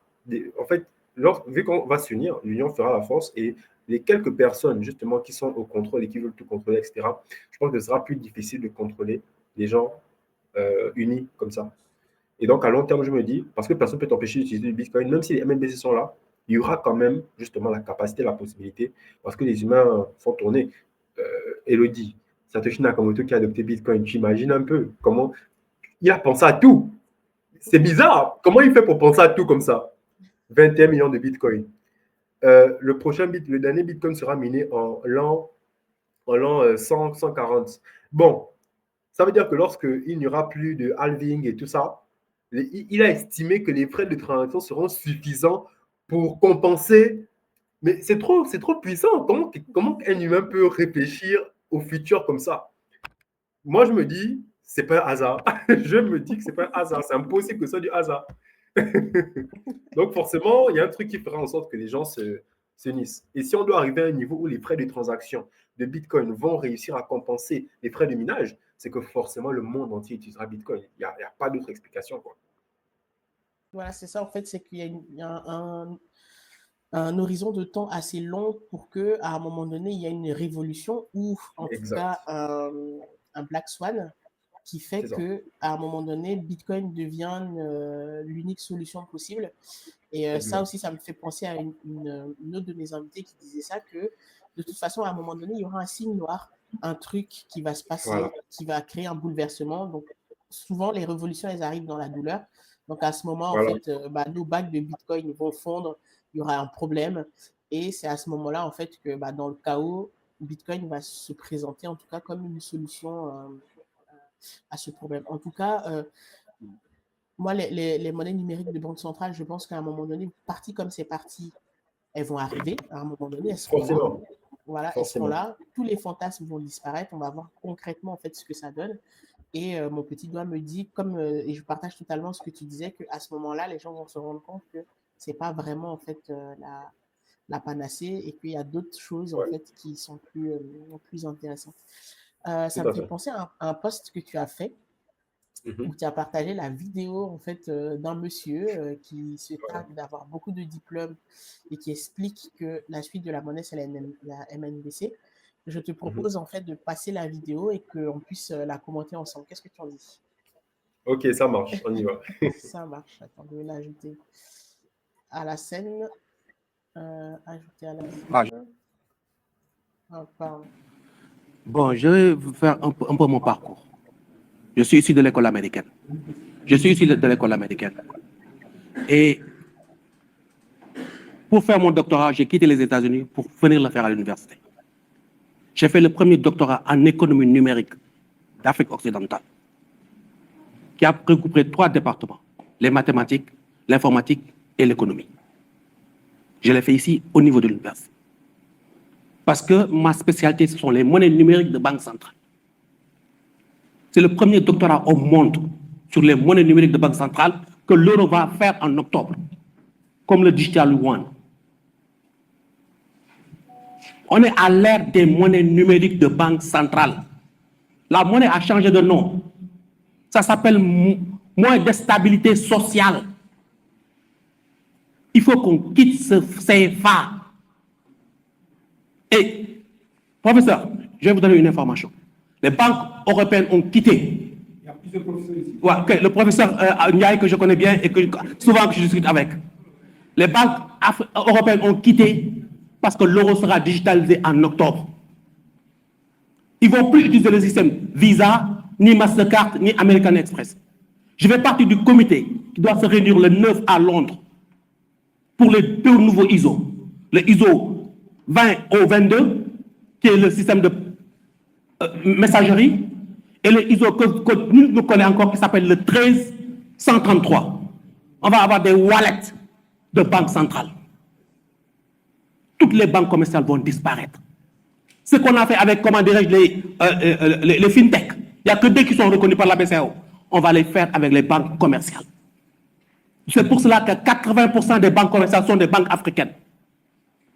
en fait, vu qu'on va s'unir, l'union fera la force et les quelques personnes justement qui sont au contrôle et qui veulent tout contrôler, etc., je pense que ce sera plus difficile de contrôler les gens unis comme ça. Et donc, à long terme, je me dis, parce que personne ne peut t'empêcher d'utiliser du Bitcoin, même si les MNBC sont là, il y aura quand même justement la capacité, la possibilité, parce que les humains sont tournés. Euh, Elodie, Satoshi Nakamoto qui a adopté Bitcoin, tu imagines un peu comment il a pensé à tout. C'est bizarre. Comment il fait pour penser à tout comme ça? 21 millions de Bitcoin. Le dernier Bitcoin sera miné en l'an 100, 140. Bon, ça veut dire que lorsqu'il n'y aura plus de halving et tout ça, il a estimé que les frais de transaction seront suffisants pour compenser. Mais c'est trop puissant. Comment un humain peut réfléchir au futur comme ça? Moi, je me dis, c'est pas un hasard. Je me dis que c'est pas un hasard. C'est impossible que ce soit du hasard. Donc, forcément, il y a un truc qui fera en sorte que les gens s'unissent. Et si on doit arriver à un niveau où les frais de transaction de Bitcoin vont réussir à compenser les frais de minage, c'est que forcément le monde entier utilisera Bitcoin. Il n'y a pas d'autre explication, quoi. Voilà, c'est ça en fait, c'est qu'il y a, il y a un horizon de temps assez long pour que à un moment donné, il y a une révolution ou en tout cas Exact. un Black Swan qui fait C'est ça. que à un moment donné, Bitcoin devient l'unique solution possible. Et ça Exact. aussi, ça me fait penser à une autre de mes invités qui disait ça, que de toute façon, à un moment donné, il y aura un signe noir, un truc qui va se Voilà. passer, qui va créer un bouleversement. Donc, souvent, les révolutions, elles arrivent dans la douleur. Donc, à ce moment, en Voilà. fait, nos bacs de Bitcoin vont fondre, il y aura un problème. Et c'est à ce moment-là, en fait, que dans le chaos, Bitcoin va se présenter, en tout cas, comme une solution à ce problème. En tout cas, moi, les monnaies numériques de banque centrale, je pense qu'à un moment donné, parties comme ces parties, elles vont arriver. À un moment donné, elles seront là. Forcément. Voilà, elles seront Forcément. là. Tous les fantasmes vont disparaître. On va voir concrètement en fait ce que ça donne. Et mon petit doigt me dit, et je partage totalement ce que tu disais, qu'à ce moment-là, les gens vont se rendre compte que c'est pas vraiment en fait la panacée et qu'il y a d'autres choses en Ouais. fait qui sont plus intéressantes. Ça Tout me à fait fait. penser à un post que tu as fait où Mhm. tu as partagé la vidéo en fait d'un monsieur qui se Voilà. targue d'avoir beaucoup de diplômes et qui explique que la suite de la monnaie c'est la MNBC. Je te Mhm. propose en fait de passer la vidéo et qu'on puisse la commenter ensemble. Qu'est-ce que tu en dis? Ok, ça marche, on y va. Ça marche. Attends, je vais l'ajouter à la scène. Ajouter à la Ah, scène. Ah, pardon. bon, je vais vous faire un peu mon parcours. Je suis issu de l'école américaine. Je suis issu de l'école américaine. Et pour faire mon doctorat, j'ai quitté les États-Unis pour venir le faire à l'université. J'ai fait le premier doctorat en économie numérique d'Afrique occidentale, qui a recoupé 3 départements, les mathématiques, l'informatique et l'économie. Je l'ai fait ici au niveau de l'université. Parce que ma spécialité, ce sont les monnaies numériques de banque centrale. C'est le premier doctorat au monde sur les monnaies numériques de banque centrale que l'euro va faire en octobre, comme le Digital Yuan. On est à l'ère des monnaies numériques de banque centrale. La monnaie a changé de nom. Ça s'appelle monnaie de stabilité sociale. Il faut qu'on quitte ce CFA. Et, professeur, je vais vous donner une information. Les banques européennes ont quitté. Il y a plusieurs professeurs ici. Ouais, okay, le professeur Ndiaye, que je connais bien et que souvent que je discute avec. Les banques européennes ont quitté parce que l'euro sera digitalisé en octobre. Ils ne vont plus utiliser le système Visa, ni Mastercard, ni American Express. Je fais partie du comité qui doit se réunir le 9 à Londres pour les 2 nouveaux ISO. Le ISO 20 au 22, qui est le système de messagerie, et le ISO que nous connaissons encore, qui s'appelle le 13133. On va avoir des wallets de banque centrale. Toutes les banques commerciales vont disparaître. Ce qu'on a fait avec, comment dirais-je, les fintech, il n'y a que 2 qui sont reconnus par la BCEAO. On va les faire avec les banques commerciales. C'est pour cela que 80% des banques commerciales sont des banques africaines.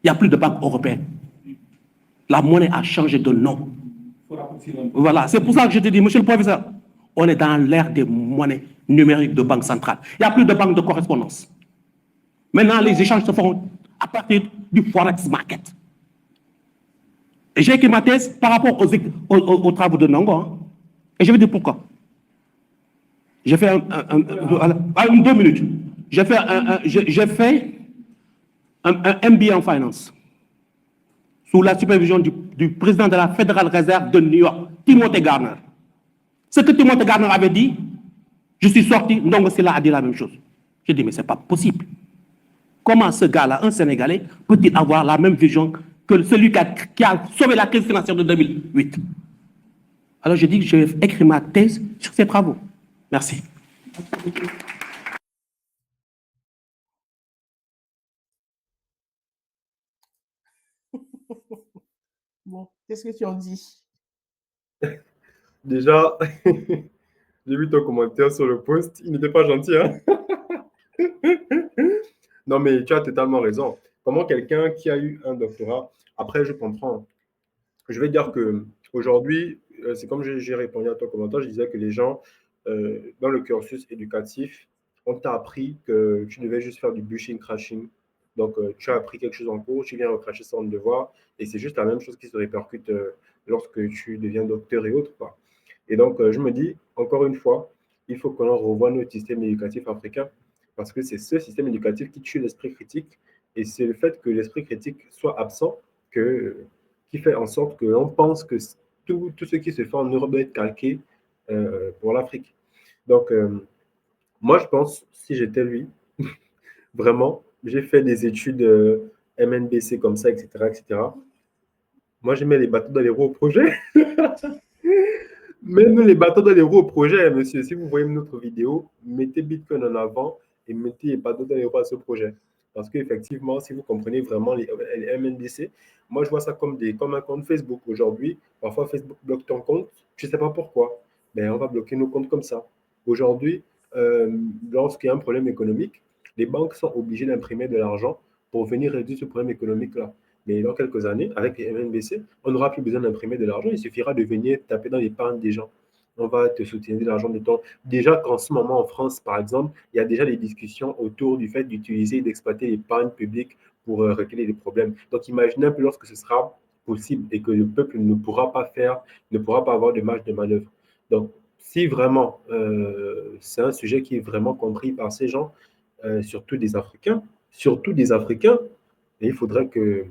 Il n'y a plus de banques européennes. La monnaie a changé de nom. Voilà, c'est pour ça que je te dis, monsieur le professeur, on est dans l'ère des monnaies numériques de banque centrale. Il n'y a plus de banque de correspondance. Maintenant, les échanges se font à partir du Forex Market. Et j'ai écrit ma thèse par rapport aux travaux de Nango. Hein. Et je vais dire pourquoi. J'ai fait 2 minutes. J'ai fait un MBA en finance sous la supervision du président de la Federal Reserve de New York, Timothy Garner. Ce que Timothy Garner avait dit, je suis sorti, Ndongo Sylla a dit la même chose. J'ai dit, mais ce n'est pas possible. Comment ce gars-là, un Sénégalais, peut-il avoir la même vision que celui qui a sauvé la crise financière de 2008? Alors j'ai dit que je vais écrire ma thèse sur ces travaux. Merci. Bon, qu'est-ce que tu en dis? Déjà, j'ai vu ton commentaire sur le post. Il n'était pas gentil, hein? Non, mais tu as totalement raison. Comment quelqu'un qui a eu un doctorat, après, je comprends. Je vais dire que aujourd'hui, c'est comme j'ai répondu à ton commentaire, je disais que les gens, dans le cursus éducatif, on t'a appris que tu devais juste faire du bushing, crashing. Donc, tu as appris quelque chose en cours, tu viens recracher ça en devoir, et c'est juste la même chose qui se répercute lorsque tu deviens docteur et autres, quoi. Et donc, je me dis, encore une fois, il faut qu'on revoie notre système éducatif africain, parce que c'est ce système éducatif qui tue l'esprit critique, et c'est le fait que l'esprit critique soit absent qui fait en sorte que l'on pense que tout ce qui se fait en Europe doit être calqué pour l'Afrique. Donc, moi, je pense, si j'étais lui, vraiment, j'ai fait des études MNBC comme ça, etc., etc. Moi, je mets les bateaux dans les roues au projet. Même les bateaux dans les roues au projet, monsieur. Si vous voyez notre vidéo, mettez Bitcoin en avant et mettez les bateaux dans les roues à ce projet. Parce qu'effectivement, si vous comprenez vraiment les MNBC, moi, je vois ça comme un compte Facebook. Aujourd'hui, parfois, Facebook bloque ton compte. Je ne sais pas pourquoi. Mais on va bloquer nos comptes comme ça. Aujourd'hui, lorsqu'il y a un problème économique, les banques sont obligées d'imprimer de l'argent pour venir résoudre ce problème économique-là. Mais dans quelques années, avec les MNBC, on n'aura plus besoin d'imprimer de l'argent. Il suffira de venir taper dans l'épargne des gens. On va te soutenir de l'argent de temps. Déjà qu'en ce moment, en France, par exemple, il y a déjà des discussions autour du fait d'utiliser et d'exploiter l'épargne publique pour régler les problèmes. Donc, imaginez un peu lorsque ce sera possible et que le peuple ne pourra pas avoir de marge de manœuvre. Donc, si vraiment c'est un sujet qui est vraiment compris par ces gens, surtout des Africains, et il faudrait que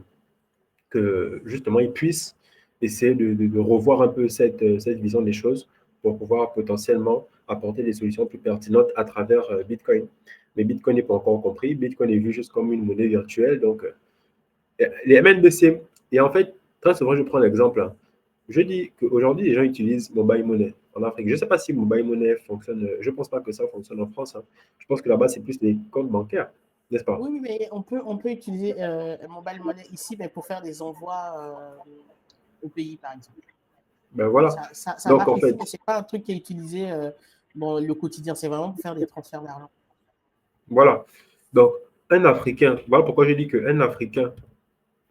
justement ils puissent essayer de revoir un peu cette vision des choses pour pouvoir potentiellement apporter des solutions plus pertinentes à travers Bitcoin. Mais Bitcoin n'est pas encore compris. Bitcoin est vu juste comme une monnaie virtuelle. Donc, les MNBC, et en fait, très souvent, je prends l'exemple. Hein. Je dis qu'aujourd'hui, les gens utilisent mobile money en Afrique. Je ne sais pas si mobile money fonctionne. Je ne pense pas que ça fonctionne en France. Hein. Je pense que là-bas, c'est plus les comptes bancaires, n'est-ce pas? Oui, mais on peut utiliser mobile money ici, mais pour faire des envois au pays, par exemple. Ben voilà. Ça Donc, marche en ici, fait, mais ce n'est pas un truc qui est utilisé dans le quotidien. C'est vraiment pour faire des transferts d'argent. voilà. Donc, un Africain, voilà pourquoi je dis qu'un Africain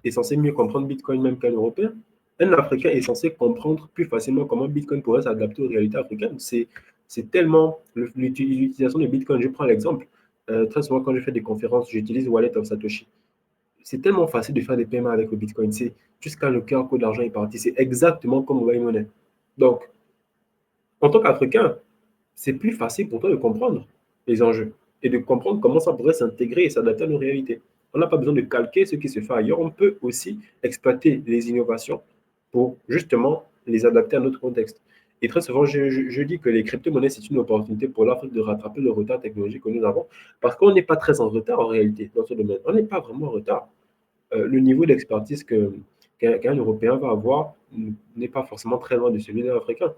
est censé mieux comprendre Bitcoin même qu'un Européen. Un Africain est censé comprendre plus facilement comment Bitcoin pourrait s'adapter aux réalités africaines. C'est tellement l'utilisation de Bitcoin. Je prends l'exemple. Très souvent, quand je fais des conférences, j'utilise Wallet of Satoshi. C'est tellement facile de faire des paiements avec le Bitcoin. C'est jusqu'à le QR code d'argent est parti. C'est exactement comme mobile money. Donc, en tant qu'Africain, c'est plus facile pour toi de comprendre les enjeux et de comprendre comment ça pourrait s'intégrer et s'adapter à nos réalités. On n'a pas besoin de calquer ce qui se fait ailleurs. On peut aussi exploiter les innovations pour justement les adapter à notre contexte. Et très souvent, je dis que les crypto-monnaies, c'est une opportunité pour l'Afrique de rattraper le retard technologique que nous avons parce qu'on n'est pas très en retard en réalité dans ce domaine. On n'est pas vraiment en retard. Le niveau d'expertise qu'un Européen va avoir n'est pas forcément très loin de celui d'un Africain.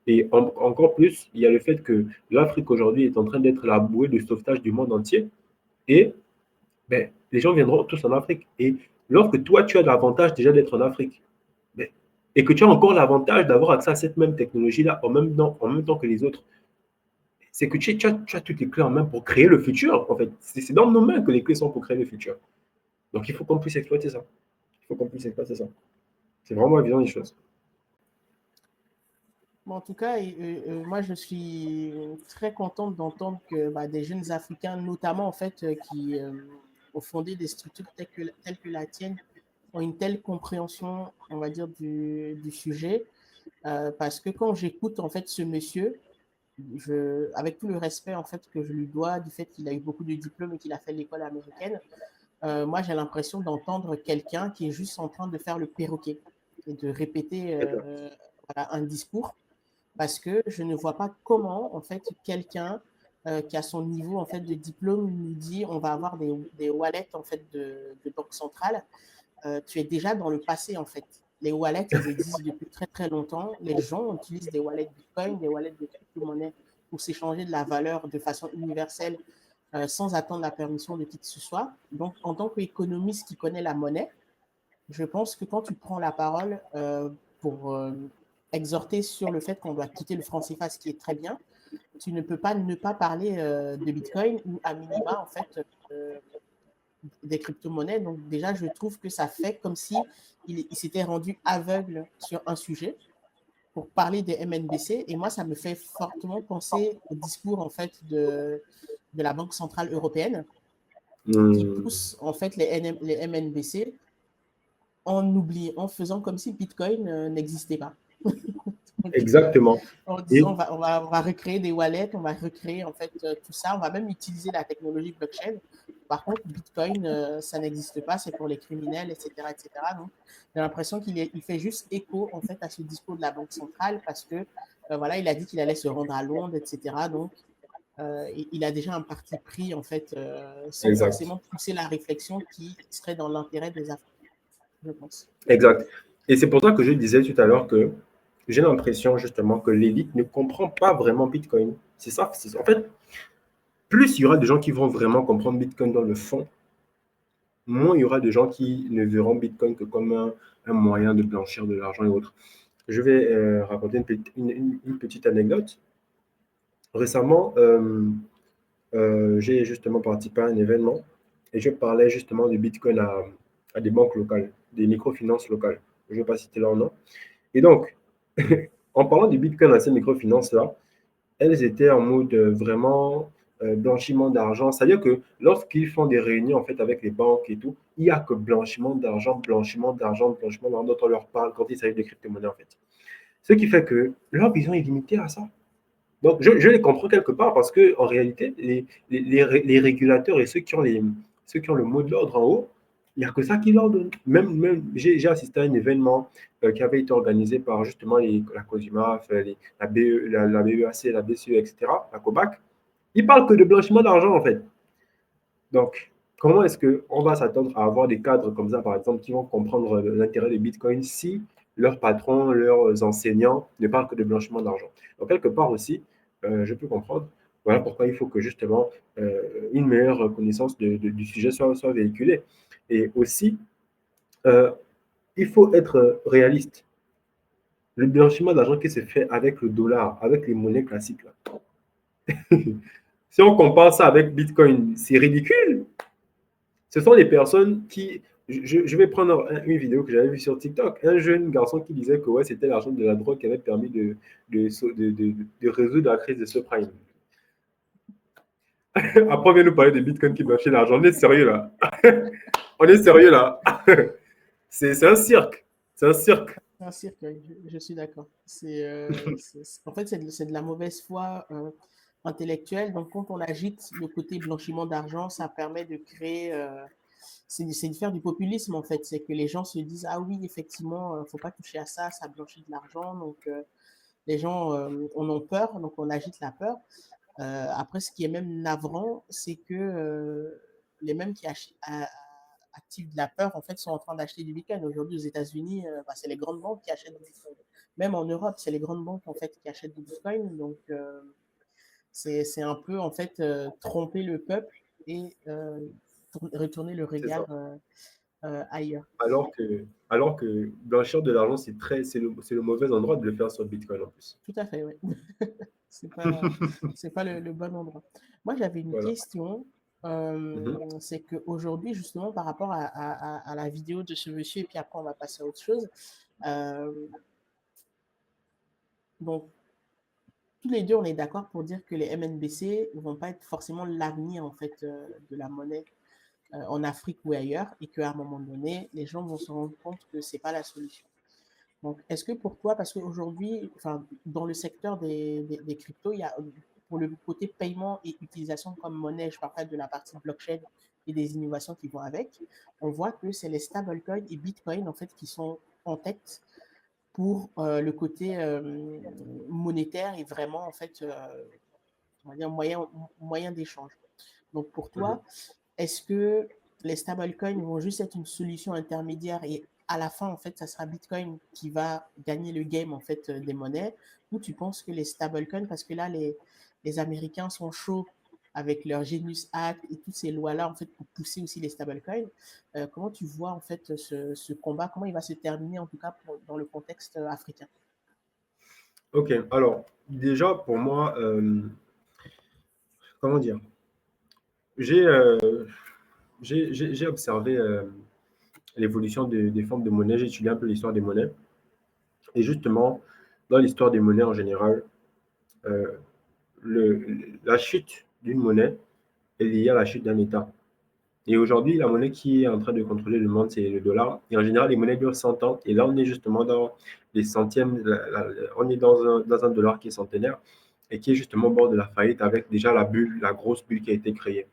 Et encore plus, il y a le fait que l'Afrique aujourd'hui est en train d'être la bouée de sauvetage du monde entier. Et ben, les gens viendront tous en Afrique. Et lorsque toi, tu as l'avantage déjà d'être en Afrique, ben, et que tu as encore l'avantage d'avoir accès à cette même technologie-là en même temps que les autres, c'est que tu as toutes les clés en main pour créer le futur. En fait, c'est dans nos mains que les clés sont pour créer le futur. Donc, il faut qu'on puisse exploiter ça. Il faut qu'on puisse exploiter ça. C'est vraiment la vision des choses. Bon, en tout cas, moi, je suis très contente d'entendre que des jeunes Africains, notamment en fait, qui ont fondé des structures telles que la tienne, ont une telle compréhension, on va dire, du sujet. Parce que quand j'écoute en fait ce monsieur, avec tout le respect en fait que je lui dois du fait qu'il a eu beaucoup de diplômes et qu'il a fait l'école américaine, moi j'ai l'impression d'entendre quelqu'un qui est juste en train de faire le perroquet et de répéter voilà, un discours parce que je ne vois pas comment en fait quelqu'un qui a son niveau en fait de diplôme nous dit on va avoir des wallets en fait de banque centrale. Tu es déjà dans le passé en fait. Les wallets, ils existent depuis très très longtemps. Les gens utilisent des wallets Bitcoin, des wallets de crypto-monnaie pour s'échanger de la valeur de façon universelle sans attendre la permission de qui que ce soit. Donc, en tant qu'économiste qui connaît la monnaie, je pense que quand tu prends la parole pour exhorter sur le fait qu'on doit quitter le franc CFA, ce qui est très bien, tu ne peux pas ne pas parler de Bitcoin ou à minima, en fait, des crypto-monnaies. Donc déjà, je trouve que ça fait comme si il s'était rendu aveugle sur un sujet pour parler des MNBC. Et moi, ça me fait fortement penser au discours en fait de la Banque centrale européenne qui Hmm, pousse en fait les MNBC en faisant comme si Bitcoin n'existait pas. exactement. En Et disant on va recréer des wallets, on va recréer en fait tout ça, on va même utiliser la technologie blockchain. Par contre, Bitcoin, ça n'existe pas, c'est pour les criminels, etc. etc. Donc, j'ai l'impression il fait juste écho en fait à ce discours de la Banque centrale parce que voilà, il a dit qu'il allait se rendre à Londres, etc. Donc, il a déjà un parti pris en fait sans exact. forcément pousser la réflexion qui serait dans l'intérêt des Africains, je pense. Exact. Et c'est pour ça que je disais tout à l'heure que j'ai l'impression justement que l'élite ne comprend pas vraiment Bitcoin. C'est ça. En fait, plus il y aura de gens qui vont vraiment comprendre Bitcoin dans le fond, moins il y aura de gens qui ne verront Bitcoin que comme un moyen de blanchir de l'argent et autres. Je vais raconter une petite anecdote. Récemment, j'ai justement participé à un événement et je parlais justement de Bitcoin à des banques locales, des microfinances locales. Je ne vais pas citer leur nom. Et donc, en parlant du Bitcoin à ces microfinances-là, elles étaient en mode vraiment blanchiment d'argent. C'est-à-dire que lorsqu'ils font des réunions en fait, avec les banques et tout, il n'y a que blanchiment d'argent, blanchiment d'argent, blanchiment d'argent dont on leur parle quand il s'agit de crypto-monnaies en fait. Ce qui fait que leur vision est limitée à ça. Donc, je les comprends quelque part parce qu'en réalité, les régulateurs et ceux qui ont le mot de l'ordre en haut, il n'y a que ça qui leur donne. Même j'ai assisté à un événement qui avait été organisé par justement la COSUMAF, la, BE, la BEAC, la BCE, etc., la COBAC. Ils parlent que de blanchiment d'argent, en fait. Donc, comment est-ce qu'on va s'attendre à avoir des cadres comme ça, par exemple, qui vont comprendre l'intérêt des bitcoins si leurs patrons, leurs enseignants ne parlent que de blanchiment d'argent? Donc, quelque part aussi, je peux comprendre. Voilà pourquoi il faut que justement une meilleure connaissance du sujet soit véhiculée. Et aussi, euh, il faut être réaliste. Le blanchiment d'argent qui se fait avec le dollar, avec les monnaies classiques, là. Si on compare ça avec Bitcoin, c'est ridicule. Ce sont des personnes qui. Je vais prendre une vidéo que j'avais vue sur TikTok. Un jeune garçon qui disait que ouais, c'était l'argent de la drogue qui avait permis de résoudre la crise de subprime. Après, on vient nous parler des bitcoins qui blanchissent l'argent. On est sérieux là. On est sérieux là. C'est un cirque. C'est un cirque. C'est un cirque, oui, je suis d'accord. En fait, c'est de la mauvaise foi intellectuelle. Donc, quand on agite le côté blanchiment d'argent, ça permet de créer, c'est de faire du populisme en fait. C'est que les gens se disent, ah oui, effectivement, faut pas toucher à ça, ça blanchit de l'argent. Donc, les gens en ont peur, donc on agite la peur. Après, ce qui est même navrant, c'est que les mêmes qui activent de la peur, en fait, sont en train d'acheter du Bitcoin. Aujourd'hui, aux États-Unis, c'est les grandes banques qui achètent du Bitcoin. Même en Europe, c'est les grandes banques en fait qui achètent du Bitcoin. Donc, c'est un peu en fait tromper le peuple et retourner le regard ailleurs. Alors que blanchir de l'argent, c'est le mauvais endroit de le faire sur Bitcoin en plus. Tout à fait, oui. C'est pas le bon endroit. Moi, j'avais une Voilà. question. Mhm. C'est qu'aujourd'hui, justement, par rapport à la vidéo de ce monsieur, et puis après, on va passer à autre chose. Euh, donc, tous les deux, on est d'accord pour dire que les MNBC ne vont pas être forcément l'avenir, en fait, de la monnaie en Afrique ou ailleurs, et qu'à un moment donné, les gens vont se rendre compte que c'est pas la solution. Donc, est-ce que pour toi, parce qu'aujourd'hui, enfin, dans le secteur des cryptos, il y a, pour le côté paiement et utilisation comme monnaie, je parle pas de la partie blockchain et des innovations qui vont avec, on voit que c'est les stablecoins et Bitcoin, en fait, qui sont en tête pour le côté monétaire et vraiment, en fait, on va dire moyen d'échange. Donc, pour Mhm. toi, est-ce que les stablecoins vont juste être une solution intermédiaire et à la fin, en fait, ça sera Bitcoin qui va gagner le game, en fait, des monnaies? Ou tu penses que les stablecoins, parce que là, les Américains sont chauds avec leur Genius Act et toutes ces lois-là, en fait, pour pousser aussi les stablecoins, comment tu vois, en fait, ce combat? Comment il va se terminer, en tout cas, dans le contexte africain? Ok, alors déjà pour moi, comment dire, j'ai j'ai observé l'évolution des formes de monnaie, j'ai étudié un peu l'histoire des monnaies. Et justement, dans l'histoire des monnaies en général, euh, la chute d'une monnaie est liée à la chute d'un État. Et aujourd'hui, la monnaie qui est en train de contrôler le monde, c'est le dollar. Et en général, les monnaies durent 100 ans. Et là, on est justement dans les centièmes, on est dans un dollar qui est centenaire et qui est justement au bord de la faillite avec déjà la bulle, la grosse bulle qui a été créée.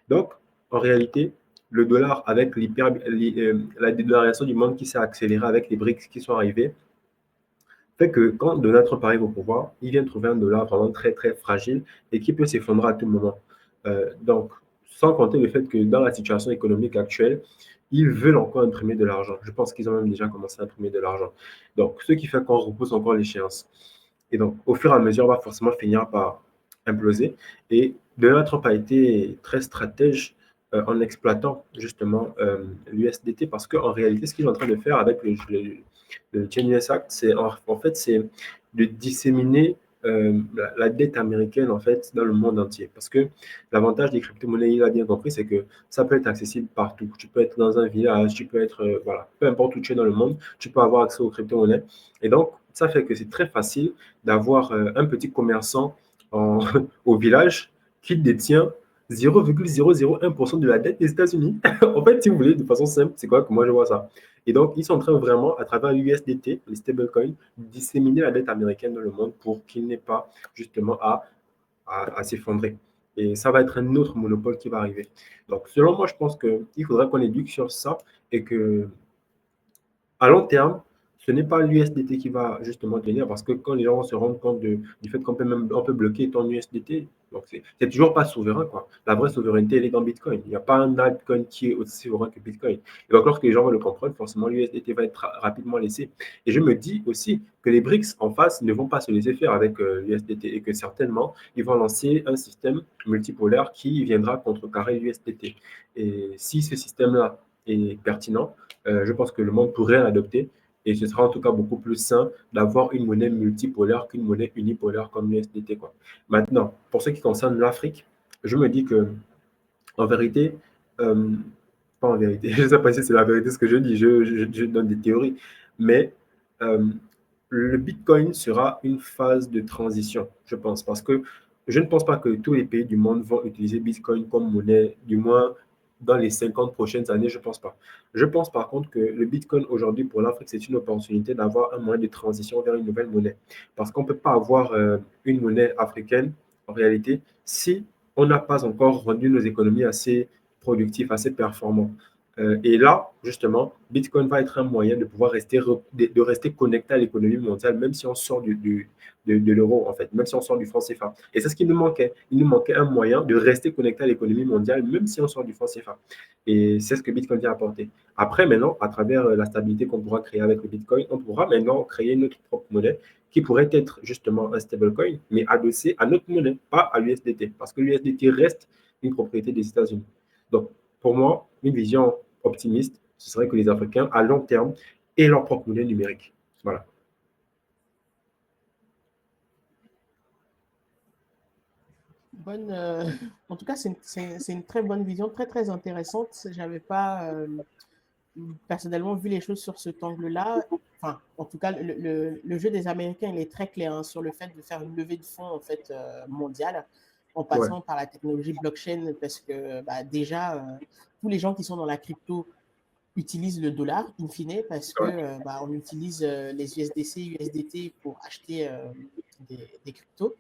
Donc, en réalité, le dollar, avec la dédollarisation du monde qui s'est accélérée avec les BRICS qui sont arrivés, fait que quand Donald Trump arrive au pouvoir, il vient trouver un dollar vraiment très, très fragile et qui peut s'effondrer à tout moment. Donc, sans compter le fait que dans la situation économique actuelle, ils veulent encore imprimer de l'argent. Je pense qu'ils ont même déjà commencé à imprimer de l'argent. Donc, ce qui fait qu'on repousse encore l'échéance. Et donc, au fur et à mesure, on va forcément finir par imploser. Et Donald Trump a été très stratège en exploitant justement l'USDT parce qu'en réalité, ce qu'il est en train de faire avec le Genius Act, c'est en fait, c'est de disséminer la dette américaine en fait dans le monde entier. Parce que l'avantage des crypto-monnaies, il a bien compris, c'est que ça peut être accessible partout. Tu peux être dans un village, tu peux être, voilà, peu importe où tu es dans le monde, tu peux avoir accès aux crypto-monnaies. Et donc, ça fait que c'est très facile d'avoir un petit commerçant au village qui détient 0,001% de la dette des États-Unis. En fait, si vous voulez, de façon simple, c'est quoi que moi je vois ça. Et donc, ils sont en train vraiment, à travers l'USDT, les stablecoins, de disséminer la dette américaine dans le monde pour qu'il n'ait pas justement à s'effondrer. Et ça va être un autre monopole qui va arriver. Donc, selon moi, je pense qu'il faudrait qu'on éduque sur ça et que à long terme, ce n'est pas l'USDT qui va justement tenir parce que quand les gens se rendent compte du fait qu'on peut même on peut bloquer ton USDT, donc c'est toujours pas souverain, quoi. La vraie souveraineté, elle est dans Bitcoin. Il n'y a pas un altcoin qui est aussi souverain que Bitcoin. Et donc, lorsque les gens vont le comprendre, forcément, l'USDT va être rapidement laissé. Et je me dis aussi que les BRICS en face ne vont pas se laisser faire avec l'USDT et que certainement, ils vont lancer un système multipolaire qui viendra contrecarrer l'USDT. Et si ce système-là est pertinent, je pense que le monde pourrait l'adopter et ce sera en tout cas beaucoup plus sain d'avoir une monnaie multipolaire qu'une monnaie unipolaire comme l'USDT, quoi. Maintenant, pour ce qui concerne l'Afrique, je me dis que, en vérité, euh, pas en vérité, je ne sais pas si c'est la vérité ce que je dis, je donne des théories, mais euh, le Bitcoin sera une phase de transition, je pense, parce que je ne pense pas que tous les pays du monde vont utiliser Bitcoin comme monnaie, du moins dans les 50 prochaines années, je ne pense pas. Je pense par contre que le Bitcoin aujourd'hui pour l'Afrique, c'est une opportunité d'avoir un moyen de transition vers une nouvelle monnaie. Parce qu'on ne peut pas avoir une monnaie africaine, en réalité, si on n'a pas encore rendu nos économies assez productives, assez performantes. Et là, justement, Bitcoin va être un moyen de pouvoir de rester connecté à l'économie mondiale, même si on sort de l'euro, en fait, même si on sort du franc CFA. Et c'est ce qui nous manquait. Il nous manquait un moyen de rester connecté à l'économie mondiale, même si on sort du franc CFA. Et c'est ce que Bitcoin vient apporter. Après, maintenant, à travers la stabilité qu'on pourra créer avec le Bitcoin, on pourra maintenant créer notre propre monnaie qui pourrait être justement un stablecoin, mais adossé à notre monnaie, pas à l'USDT, parce que l'USDT reste une propriété des États-Unis. Donc, pour moi, une vision optimiste, ce serait que les Africains, à long terme, aient leur propre monnaie numérique. Voilà. Bonne, en tout cas, c'est une très bonne vision, très très intéressante. J'avais pas personnellement vu les choses sur cet angle-là. Enfin, en tout cas, le jeu des Américains, il est très clair hein, sur le fait de faire une levée de fonds en fait mondiale en Ouais, passant par la technologie blockchain parce que bah, déjà tous les gens qui sont dans la crypto utilisent le dollar in fine parce que ouais, bah, on utilise les USDC, USDT pour acheter des cryptos.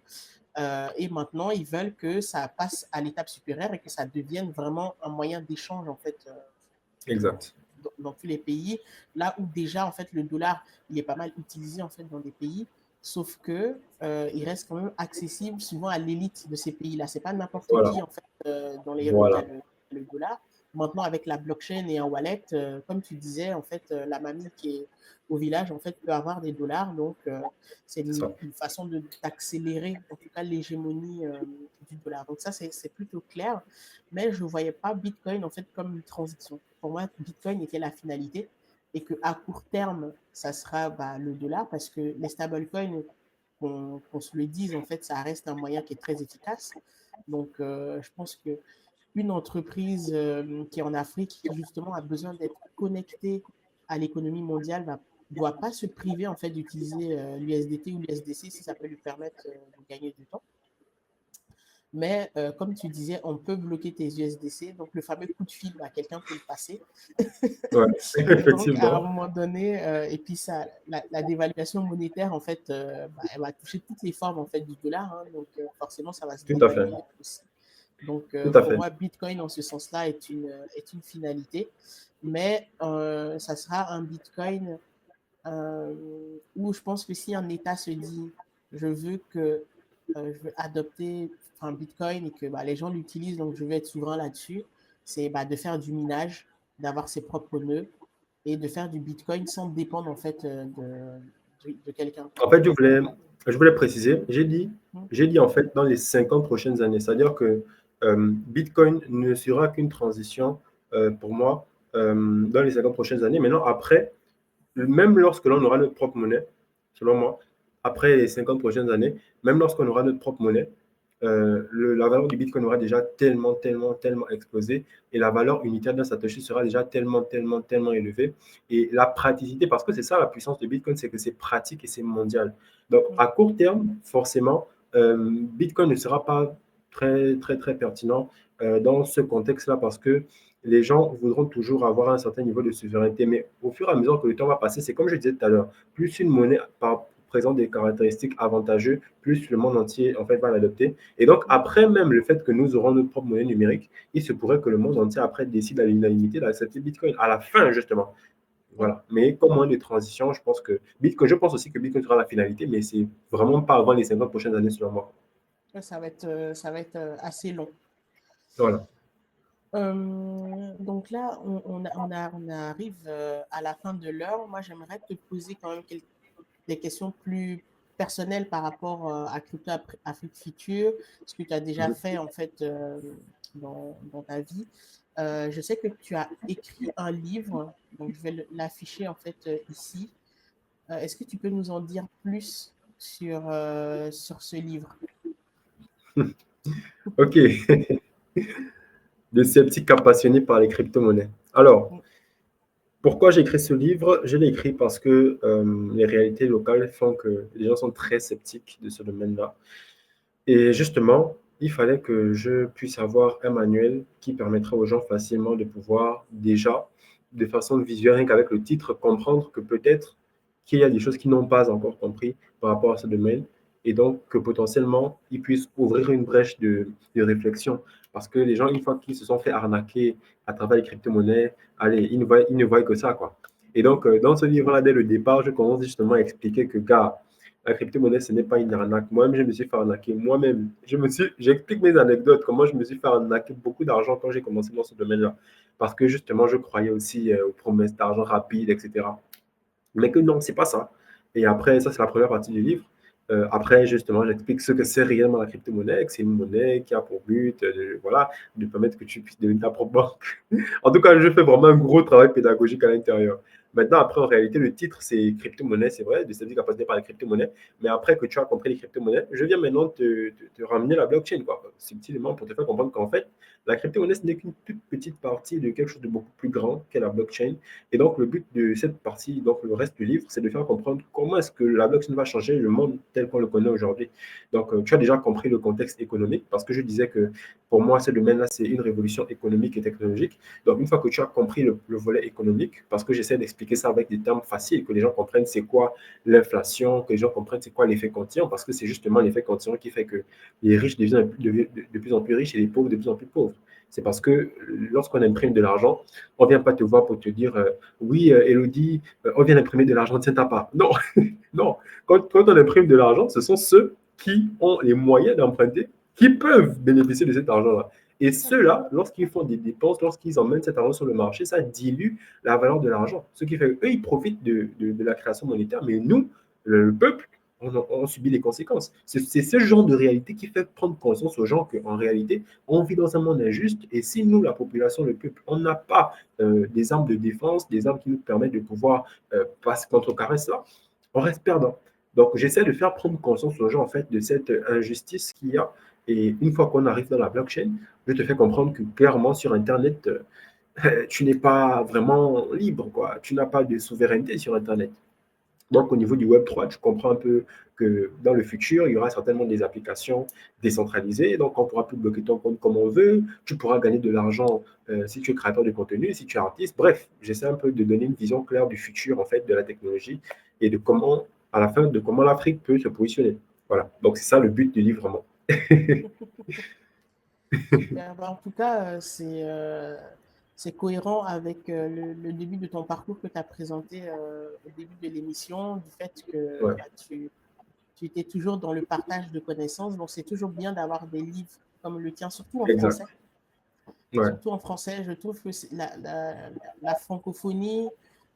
Et maintenant, ils veulent que ça passe à l'étape supérieure et que ça devienne vraiment un moyen d'échange en fait dans, exact. dans tous les pays. Là où déjà en fait le dollar il est pas mal utilisé en fait dans des pays, sauf que il reste quand même accessible souvent à l'élite de ces pays-là. C'est pas n'importe Voilà. qui en fait dans les rues qui a Voilà. le dollar. Maintenant, avec la blockchain et un wallet, comme tu disais, en fait, la mamie qui est au village, en fait, peut avoir des dollars. Donc, c'est C'est ça. une façon d'accélérer, en tout cas, l'hégémonie du dollar. Donc, ça, c'est plutôt clair. Mais je ne voyais pas Bitcoin, en fait, comme une transition. Pour moi, Bitcoin était la finalité et qu'à court terme, ça sera bah, le dollar parce que les stablecoins, qu'on se le dise, en fait, ça reste un moyen qui est très efficace. Donc, je pense que une entreprise qui est en Afrique, qui justement a besoin d'être connectée à l'économie mondiale, ne doit pas se priver en fait d'utiliser l'USDT ou l'USDC si ça peut lui permettre de gagner du temps. Mais comme tu disais, on peut bloquer tes USDC. Donc le fameux coup de fil, bah, quelqu'un peut le passer. Ouais, Donc à un effectivement. moment donné, et puis ça, la dévaluation monétaire, en fait, bah, elle va toucher toutes les formes en fait du dollar. Hein, donc forcément, ça va se Tout à fait. dévaluer aussi. Donc, Tout à pour fait. moi, Bitcoin, en ce sens-là, est une finalité. Mais ça sera un Bitcoin où je pense que si un État se dit, je veux adopter un Bitcoin et que bah, les gens l'utilisent, donc je veux être souverain là-dessus, c'est bah, de faire du minage, d'avoir ses propres nœuds et de faire du Bitcoin sans dépendre en fait de quelqu'un. En fait, je voulais préciser, Hmm. j'ai dit en fait dans les 50 prochaines années, c'est-à-dire que Bitcoin ne sera qu'une transition pour moi dans les 50 prochaines années. Maintenant, après, même lorsque l'on aura notre propre monnaie, selon moi, après les 50 prochaines années, même lorsqu'on aura notre propre monnaie, la valeur du Bitcoin aura déjà tellement, tellement, tellement explosé et la valeur unitaire d'un Satoshi sera déjà tellement, tellement, tellement élevée. Et la praticité, parce que c'est ça la puissance de Bitcoin, c'est que c'est pratique et c'est mondial. Donc, Hmm. à court terme, forcément, Bitcoin ne sera pas très, très, très pertinent dans ce contexte-là parce que les gens voudront toujours avoir un certain niveau de souveraineté. Mais au fur et à mesure que le temps va passer, c'est comme je disais tout à l'heure, plus une monnaie présente des caractéristiques avantageuses, plus le monde entier en fait va l'adopter. Et donc après même le fait que nous aurons notre propre monnaie numérique, il se pourrait que le monde entier après décide à l'unanimité d'accepter Bitcoin à la fin justement. Voilà. Mais comme moyen de transition, je pense que Bitcoin, je pense aussi que Bitcoin sera la finalité, mais c'est vraiment pas avant les 50 prochaines années selon moi. Ça va être assez long. Voilà. Donc là, on arrive à la fin de l'heure. Moi, j'aimerais te poser quand même des questions plus personnelles par rapport à Crypto Afrique Future, ce que tu as déjà fait en fait dans ta vie. Je sais que tu as écrit un livre, donc je vais l'afficher en fait ici. Est-ce que tu peux nous en dire plus sur ce livre? Ok. De sceptiques à passionnés par les crypto-monnaies. Alors, pourquoi j'ai écrit ce livre? Je l'ai écrit parce que les réalités locales font que les gens sont très sceptiques de ce domaine-là. Et justement, il fallait que je puisse avoir un manuel qui permettra aux gens facilement de pouvoir déjà, de façon visuelle, rien qu'avec le titre, comprendre que peut-être qu'il y a des choses qu'ils n'ont pas encore compris par rapport à ce domaine et donc que potentiellement, ils puissent ouvrir une brèche de réflexion. Parce que les gens, une fois qu'ils se sont fait arnaquer à travers les crypto-monnaies, allez, ils ne voient que ça, quoi. Et donc, dans ce livre-là, dès le départ, je commence justement à expliquer que, gars, la crypto-monnaie, ce n'est pas une arnaque. Moi-même, je me suis fait arnaquer. Moi-même, j'explique mes anecdotes, comment je me suis fait arnaquer beaucoup d'argent quand j'ai commencé dans ce domaine-là. Parce que justement, je croyais aussi aux promesses d'argent rapide, etc. Mais que non, c'est pas ça. Et après, ça, c'est la première partie du livre. Après, justement, j'explique ce que c'est réellement la crypto-monnaie, que c'est une monnaie qui a pour but voilà, de permettre que tu puisses devenir ta propre banque. En tout cas, je fais vraiment un gros travail pédagogique à l'intérieur. Maintenant, après, en réalité, le titre, c'est crypto-monnaie, c'est vrai, de cette capacité par les crypto-monnaies. Mais après que tu as compris les crypto-monnaies, je viens maintenant te ramener la blockchain, quoi, subtilement, pour te faire comprendre qu'en fait, la crypto-monnaie, ce n'est qu'une toute petite partie de quelque chose de beaucoup plus grand qu'est la blockchain. Et donc, le but de cette partie, donc le reste du livre, c'est de faire comprendre comment est-ce que la blockchain va changer le monde tel qu'on le connaît aujourd'hui. Donc, tu as déjà compris le contexte économique, parce que je disais que pour moi, ce domaine-là, c'est une révolution économique et technologique. Donc, une fois que tu as compris le volet économique, parce que j'essaie d'expliquer ça avec des termes faciles, que les gens comprennent c'est quoi l'inflation, que les gens comprennent c'est quoi l'effet cantillon, parce que c'est justement l'effet cantillon qui fait que les riches deviennent de plus en plus riches et les pauvres de plus en plus pauvres. C'est parce que lorsqu'on imprime de l'argent, on ne vient pas te voir pour te dire oui, Elodie, on vient d'imprimer de l'argent, tiens ta part. Non, non. Quand on imprime de l'argent, ce sont ceux qui ont les moyens d'emprunter qui peuvent bénéficier de cet argent-là. Et ceux-là, lorsqu'ils font des dépenses, lorsqu'ils emmènent cet argent sur le marché, ça dilue la valeur de l'argent. Ce qui fait qu'eux, ils profitent de la création monétaire, mais nous, le peuple, on subit les conséquences. C'est ce genre de réalité qui fait prendre conscience aux gens qu'en réalité, on vit dans un monde injuste et si nous, la population, le peuple, on n'a pas des armes de défense, des armes qui nous permettent de pouvoir contrecarrer cela, on reste perdant. Donc, j'essaie de faire prendre conscience aux gens en fait de cette injustice qu'il y a. Et une fois qu'on arrive dans la blockchain, je te fais comprendre que clairement sur Internet, tu n'es pas vraiment libre, quoi. Tu n'as pas de souveraineté sur Internet. Donc, au niveau du Web3, tu comprends un peu que dans le futur, il y aura certainement des applications décentralisées. Donc, on pourra plus bloquer ton compte comme on veut. Tu pourras gagner de l'argent si tu es créateur de contenu, si tu es artiste. Bref, j'essaie un peu de donner une vision claire du futur, en fait, de la technologie et de comment, à la fin, de comment l'Afrique peut se positionner. Voilà. Donc, c'est ça le but du livre, vraiment. Super. Bah, en tout cas, c'est cohérent avec le début de ton parcours que tu as présenté au début de l'émission, du fait que Ouais, bah, tu étais toujours dans le partage de connaissances. Donc, c'est toujours bien d'avoir des livres comme le tien, surtout en exact. français. Ouais, Surtout en français, je trouve que la francophonie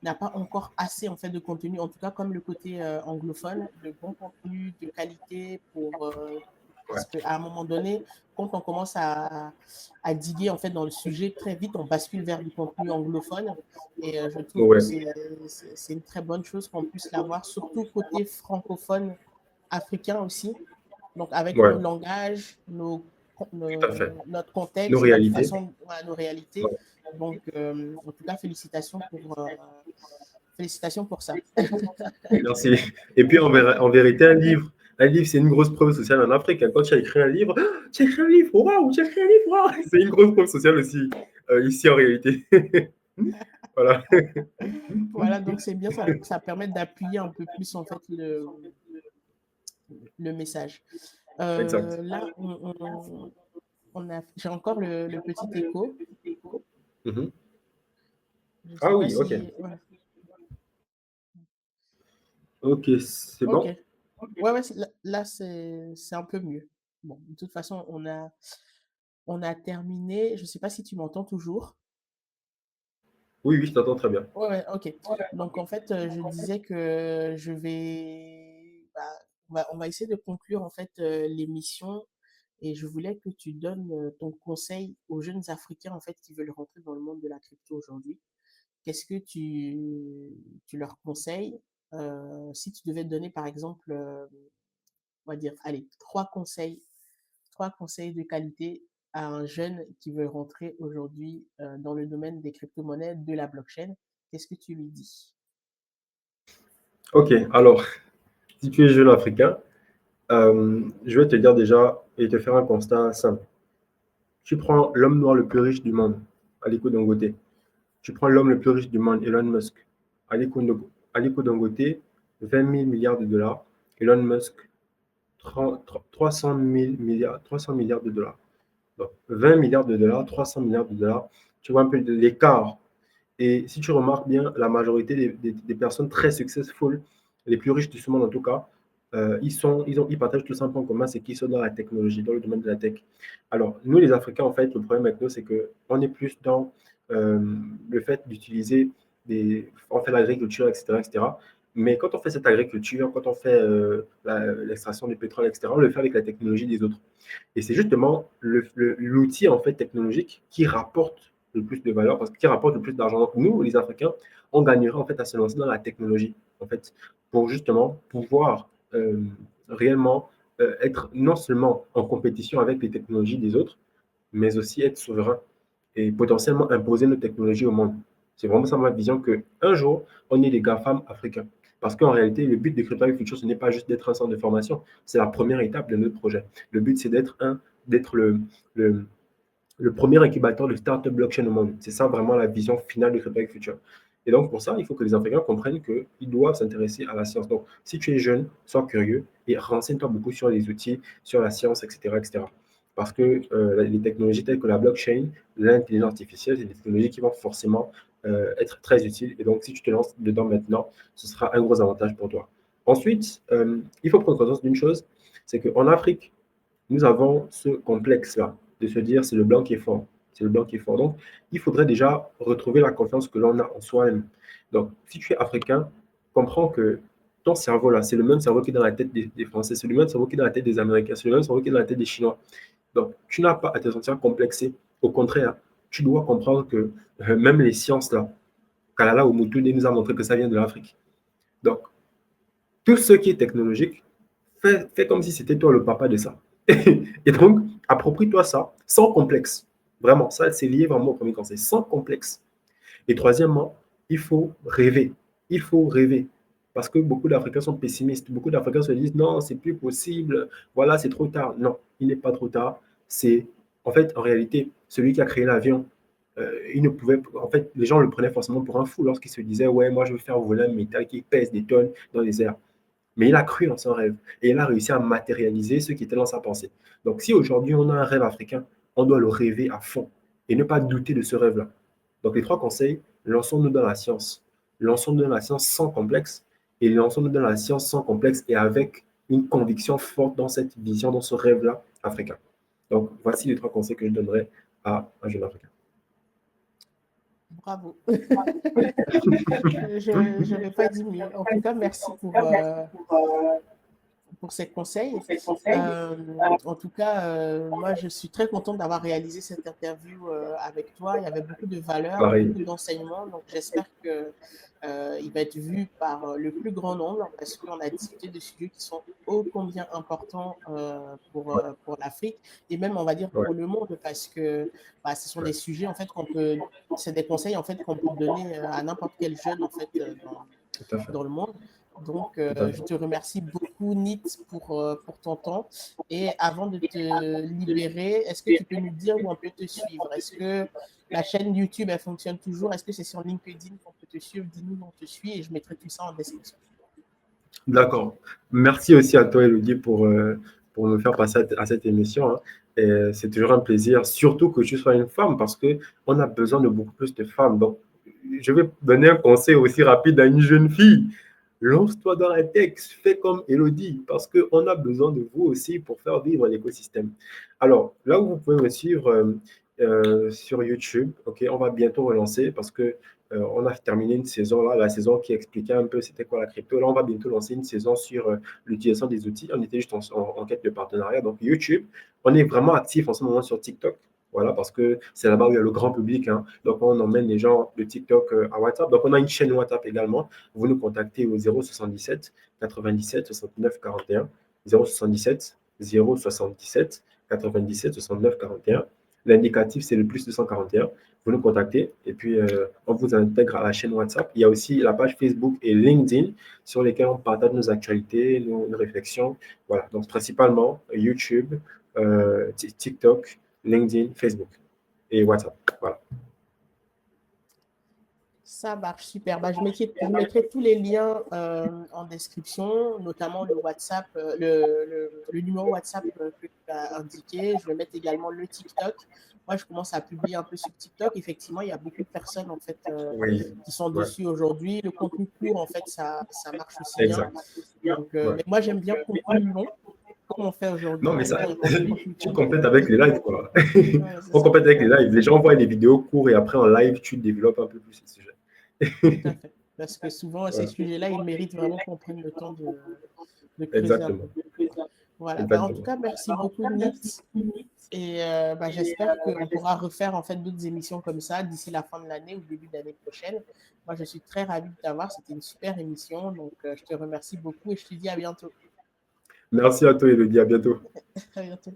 n'a pas encore assez en fait de contenu, en tout cas comme le côté anglophone, de bon contenu, de qualité ouais, parce qu'à un moment donné, quand on commence à diguer en fait dans le sujet, très vite on bascule vers du contenu anglophone et je trouve que ouais, c'est une très bonne chose qu'on puisse l'avoir, surtout côté francophone africain aussi, donc avec ouais, nos langages, tout à fait. notre Nos contexte, notre réalités. façon, ouais, nos réalités. Ouais. Donc, en tout cas, félicitations pour ça. Merci. Et puis, en vérité, un livre, Un livre, c'est une grosse preuve sociale en Afrique. Quand tu as écrit un livre, ah, tu as écrit un livre, waouh, tu as écrit un livre, waouh. C'est une grosse preuve sociale aussi, ici en réalité. Voilà. Voilà, donc c'est bien, ça permet d'appuyer un peu plus en fait le message. Exact. Là, j'ai encore le petit écho. Mhm. Je ne sais Ah pas oui, ok. si. Ouais. Ok, c'est Ok. bon. Ouais, ouais, là, c'est un peu mieux. Bon, de toute façon, on a terminé. Je ne sais pas si tu m'entends toujours. Oui, oui, je t'entends très bien. Ouais, ouais, ok. Donc, en fait, je disais que bah, on va essayer de conclure, en fait, l'émission et je voulais que tu donnes ton conseil aux jeunes Africains, en fait, qui veulent rentrer dans le monde de la crypto aujourd'hui. Qu'est-ce que tu leur conseilles si tu devais donner, par exemple, on va dire, allez, trois conseils de qualité à un jeune qui veut rentrer aujourd'hui dans le domaine des crypto-monnaies, de la blockchain, qu'est-ce que tu lui dis? Ok, alors, si tu es jeune africain, je vais te dire déjà et te faire un constat simple. Tu prends l'homme noir le plus riche du monde, Aliko Dangote. Tu prends l'homme le plus riche du monde, Elon Musk. Aliko Dangote, 20 000 milliards de dollars. Elon Musk, 300 000 milliards, 300 milliards de dollars. Donc, 20 milliards de dollars, 300 milliards de dollars. Tu vois un peu l'écart. Et si tu remarques bien, la majorité des personnes très successful, les plus riches de ce monde en tout cas, ils partagent tout simplement en commun, c'est qu'ils sont dans la technologie, dans le domaine de la tech. Alors, nous les Africains, en fait, le problème avec nous, c'est qu'on est plus dans euh, le fait d'utiliser on fait l'agriculture, etc., etc. Mais quand on fait cette agriculture, quand on fait l'extraction du pétrole, etc., on le fait avec la technologie des autres. Et c'est justement l'outil en fait technologique qui rapporte le plus de valeur, parce qu'il rapporte le plus d'argent. Donc nous, les Africains, on gagnerait en fait à se lancer dans la technologie, en fait, pour justement pouvoir réellement être non seulement en compétition avec les technologies des autres, mais aussi être souverain et potentiellement imposer nos technologies au monde. C'est vraiment ça ma vision qu'un jour, on est des GAFAM africains. Parce qu'en réalité, le but de Crypto Future, ce n'est pas juste d'être un centre de formation, c'est la première étape de notre projet. Le but, c'est d'être le, le premier incubateur de start-up blockchain au monde. C'est ça vraiment la vision finale de Crypto Future. Et donc, pour ça, il faut que les Africains comprennent qu'ils doivent s'intéresser à la science. Donc, si tu es jeune, sois curieux et renseigne-toi beaucoup sur les outils, sur la science, etc. etc. Parce que les technologies telles que la blockchain, l'intelligence artificielle, c'est des technologies qui vont forcément être très utiles. Et donc, si tu te lances dedans maintenant, ce sera un gros avantage pour toi. Ensuite, il faut prendre conscience d'une chose, c'est qu'en Afrique, nous avons ce complexe-là de se dire c'est le blanc qui est fort. C'est le blanc qui est fort. Donc, il faudrait déjà retrouver la confiance que l'on a en soi-même. Donc, si tu es africain, comprends que ton cerveau-là, c'est le même cerveau qui est dans la tête des Français, c'est le même cerveau qui est dans la tête des Américains, c'est le même cerveau qui est dans la tête des Chinois. Donc, tu n'as pas à te sentir complexé. Au contraire, tu dois comprendre que même les sciences, là, Kalala Moutoune nous a montré que ça vient de l'Afrique. Donc, tout ce qui est technologique, fais comme si c'était toi le papa de ça. Et donc, approprie-toi ça sans complexe. Vraiment, ça, c'est lié vraiment au premier conseil, sans complexe. Et troisièmement, il faut rêver. Il faut rêver. Parce que beaucoup d'Africains sont pessimistes. Beaucoup d'Africains se disent non, c'est plus possible. Voilà, c'est trop tard. Non, il n'est pas trop tard. C'est, en fait, en réalité, celui qui a créé l'avion, il ne pouvait, en fait, les gens le prenaient forcément pour un fou lorsqu'il se disait, ouais, moi, je veux faire voler un métal qui pèse des tonnes dans les airs. Mais il a cru en son rêve et il a réussi à matérialiser ce qui était dans sa pensée. Donc, si aujourd'hui on a un rêve africain, on doit le rêver à fond et ne pas douter de ce rêve-là. Donc, les trois conseils, lançons-nous dans la science. Lançons-nous dans la science sans complexe et lançons-nous dans la science sans complexe et avec une conviction forte dans cette vision, dans ce rêve-là africain. Donc, voici les trois conseils que je donnerais à un jeune africain. Bravo. Je n'aurais pas dit mieux. En tout cas, merci pour ces conseils. En tout cas, moi, je suis très contente d'avoir réalisé cette interview avec toi. Il y avait beaucoup de valeurs, Pareil. beaucoup d'enseignements. Donc, j'espère que il va être vu par le plus grand nombre parce qu'on a discuté de sujets qui sont ô combien importants pour l'Afrique et même, on va dire, Ouais, pour le monde parce que bah, ce sont ouais, des sujets, en fait, c'est des conseils, en fait, qu'on peut donner à n'importe quel jeune, en fait, tout à fait. dans le monde. Donc, Tout à je fait. te remercie beaucoup, Nit, pour ton temps. Et avant de te libérer, est-ce que tu peux nous dire où on peut te suivre? Est-ce que la chaîne YouTube, elle fonctionne toujours? Est-ce que c'est sur LinkedIn qu'on peut te suivre? Dis-nous où on te suit et je mettrai tout ça en description. D'accord. Merci aussi à toi, Elodie, pour me faire passer à cette émission, hein. Et c'est toujours un plaisir, surtout que tu sois une femme, parce qu'on a besoin de beaucoup plus de femmes. Donc, je vais donner un conseil aussi rapide à une jeune fille. Lance-toi dans la tech, fais comme Elodie, parce qu'on a besoin de vous aussi pour faire vivre l'écosystème. Alors, là où vous pouvez me suivre sur YouTube, ok, on va bientôt relancer parce que on a terminé une saison là, la saison qui expliquait un peu c'était quoi la crypto. Là, on va bientôt lancer une saison sur l'utilisation des outils. On était juste en quête de partenariat. Donc, YouTube, on est vraiment actif en ce moment sur TikTok. Voilà, parce que c'est là-bas où il y a le grand public, hein. Donc, on emmène les gens de TikTok à WhatsApp. Donc, on a une chaîne WhatsApp également. Vous nous contactez au 077 97 69 41. 077 077 97 69 41. L'indicatif, c'est le plus 241. Vous nous contactez et puis on vous intègre à la chaîne WhatsApp. Il y a aussi la page Facebook et LinkedIn sur lesquelles on partage nos actualités, nos réflexions. Voilà, donc principalement YouTube, TikTok, LinkedIn, Facebook et WhatsApp. Voilà. Ça marche super. Bah, je mettrai tous les liens en description, notamment le WhatsApp, le numéro WhatsApp que tu as indiqué. Je vais mettre également le TikTok. Moi, je commence à publier un peu sur TikTok. Effectivement, il y a beaucoup de personnes en fait Oui, qui sont ouais, dessus aujourd'hui. Le contenu court, en fait, ça marche aussi bien. exact. Donc, Ouais. mais moi, j'aime bien le contenu long, comme on fait aujourd'hui. Non, mais J'aime ça, bien répondre au contenu tu court. complètes avec les lives, quoi. Ouais, c'est On ça. complète avec les lives. Les gens voient les vidéos courtes et après en live, tu développes un peu plus ce Tout sujet. à fait. Parce que souvent, ces Voilà. sujets-là, ils méritent vraiment qu'on prenne le temps de creuser un peu. Exactement. Voilà. Bah, en tout Exactement. cas, merci beaucoup, Nit. Et bah, j'espère qu'on pourra refaire en fait d'autres émissions comme ça d'ici la fin de l'année ou début d'année prochaine. Moi, je suis très ravie de t'avoir. C'était une super émission. Donc, je te remercie beaucoup et je te dis à bientôt. Merci à toi, Elodie. À bientôt. À bientôt.